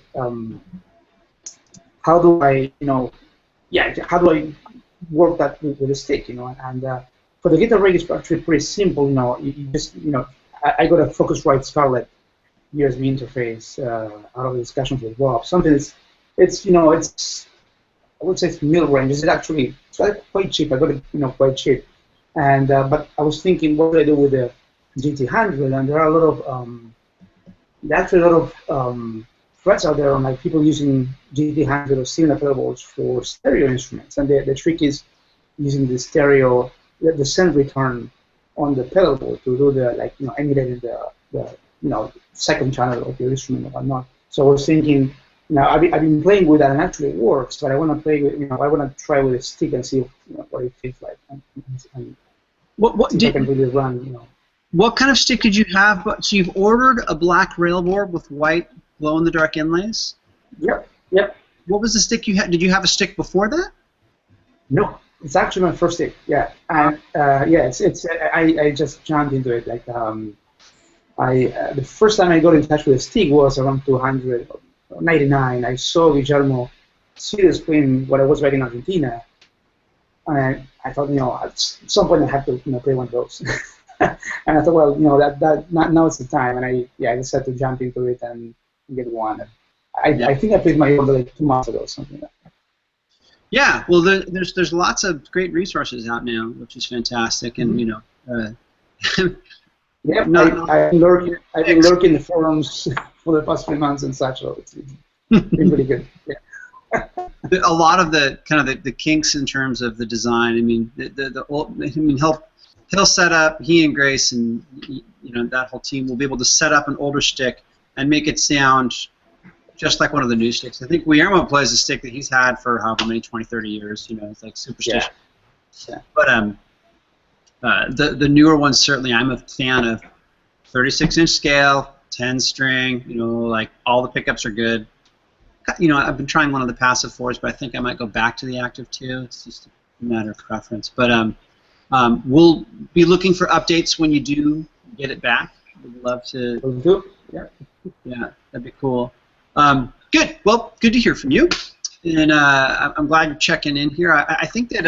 work that with a stick, And for the guitar rig, it's actually pretty simple. You just I got a Focusrite Scarlett USB interface out of the discussions with Rob. Something it's I would say it's mid-range. It's actually quite cheap. I got it quite cheap. And but I was thinking, what do I do with the GT100? And there are a lot of threads out there on like people using GT100 or similar pedalboards for stereo instruments. And the trick is using the stereo, the send return on the pedalboard to do the emulating the second channel of the instrument or whatnot. So I was thinking, I've been playing with that and actually it works, but I want to play with, I want to try with a stick and see what it feels like. And what see if I can really run, What kind of stick did you have? So you've ordered a black railboard with white glow-in-the-dark inlays? Yep. What was the stick you had? Did you have a stick before that? No, it's actually my first stick. Yeah, and I just jumped into it. Like the first time I got in touch with a stick was around 299. I saw Guillermo Cides playing what I was writing in Argentina, and I thought, at some point I have to play one of those. And I thought, well, now it's the time, and I decided to jump into it and get one. I think I played my order like 2 months ago, something like that. Yeah, well, there's lots of great resources out now, which is fantastic, and yeah, I've been lurking in the forums for the past 3 months and such, so it's been pretty good. Yeah. A lot of the kinks in terms of the design. I mean, he'll set up, he and Grace and that whole team will be able to set up an older stick and make it sound just like one of the new sticks. I think Guillermo plays a stick that he's had for however many, 20, 30 years. It's like Superstition. Yeah. But the newer ones, certainly, I'm a fan of 36-inch scale, 10-string. Like all the pickups are good. I've been trying one of the passive 4s, but I think I might go back to the active 2. It's just a matter of preference. But we'll be looking for updates when you do get it back. We'd love to. Yeah, that'd be cool. Good. Well, good to hear from you, and I'm glad you're checking in here. I think that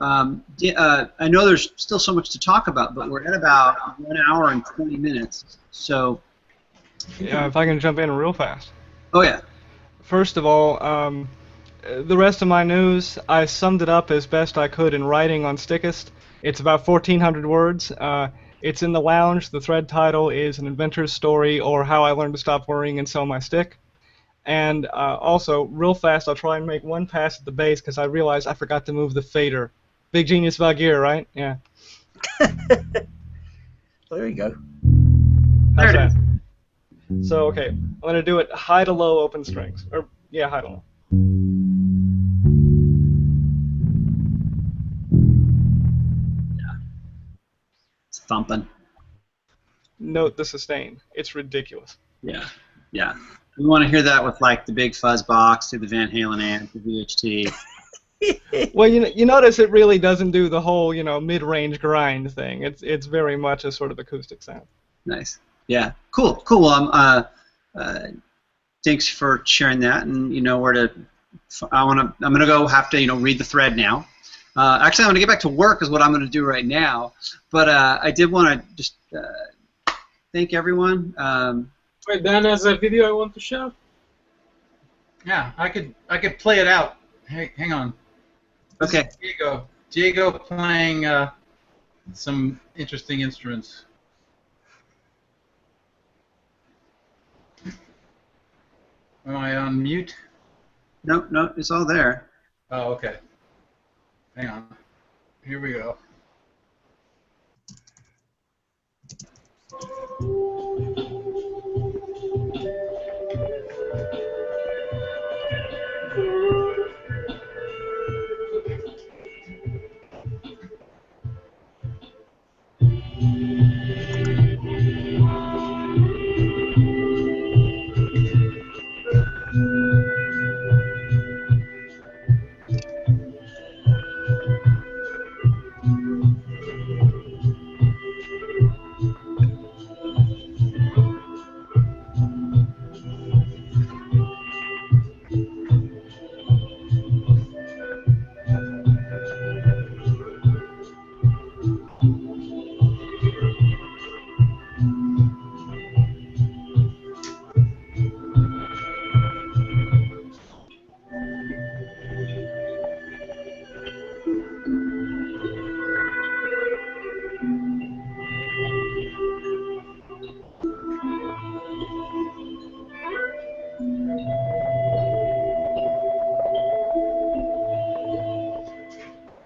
I know there's still so much to talk about, but we're at about 1 hour and 20 minutes. So. Yeah, if I can jump in real fast. Oh yeah. First of all, the rest of my news, I summed it up as best I could in writing on Stickist. It's about 1,400 words. It's in the lounge. The thread title is An Inventor's Story, or How I Learned to Stop Worrying and Sell My Stick. And also, real fast, I'll try and make one pass at the bass because I realized I forgot to move the fader. Big genius Valgear, right? Yeah. There you go. How's that? So, okay, I'm going to do it high to low open strings. Or, yeah, high to low. It's thumping. Note the sustain. It's ridiculous. Yeah. We want to hear that with like the big fuzz box, to the Van Halen amp, the VHT. Well, you notice it really doesn't do the whole, mid-range grind thing. It's very much a sort of acoustic sound. Nice. Yeah. Cool. Well, thanks for sharing that, and where to. I'm gonna go have to read the thread now. Actually, I'm gonna get back to work is what I'm gonna do right now. But I did want to just thank everyone. Wait, Dan has a video I want to share. Yeah, I could play it out. Hey, hang on. Okay. Diego playing some interesting instruments. Am I on mute? No, it's all there. Oh, okay. Hang on. Here we go.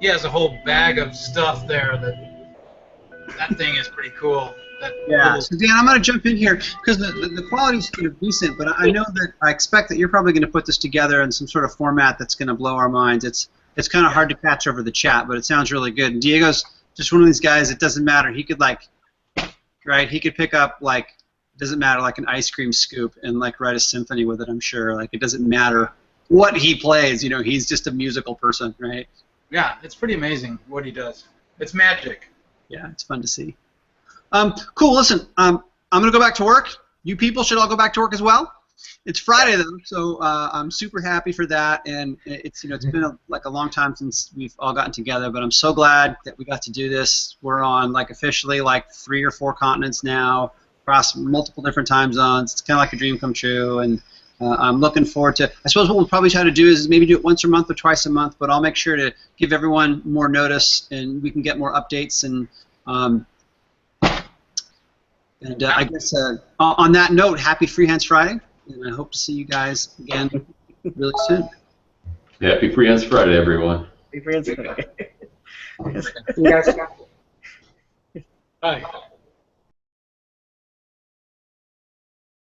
he has a whole bag of stuff there. That thing is pretty cool. Yeah. So Dan, I'm going to jump in here because the quality's decent, but I know that I expect that you're probably going to put this together in some sort of format that's going to blow our minds. It's kind of hard to catch over the chat, but it sounds really good. And Diego's just one of these guys. It doesn't matter. He could he could pick up it doesn't matter, like an ice cream scoop and write a symphony with it. I'm sure. It doesn't matter what he plays. He's just a musical person, right? Yeah, it's pretty amazing what he does. It's magic. Yeah, it's fun to see. Cool. Listen, I'm gonna go back to work. You people should all go back to work as well. It's Friday though, so I'm super happy for that. And it's it's been a long time since we've all gotten together, but I'm so glad that we got to do this. We're on officially 3 or 4 continents now, across multiple different time zones. It's kind of like a dream come true, and I'm looking forward to. I suppose what we'll probably try to do is maybe do it once a month or twice a month, but I'll make sure to give everyone more notice, and we can get more updates and. I guess on that note, happy Free Hands Friday, and I hope to see you guys again really soon. Happy Free Hands Friday, everyone. Happy Free Hands Friday. You guys. Bye.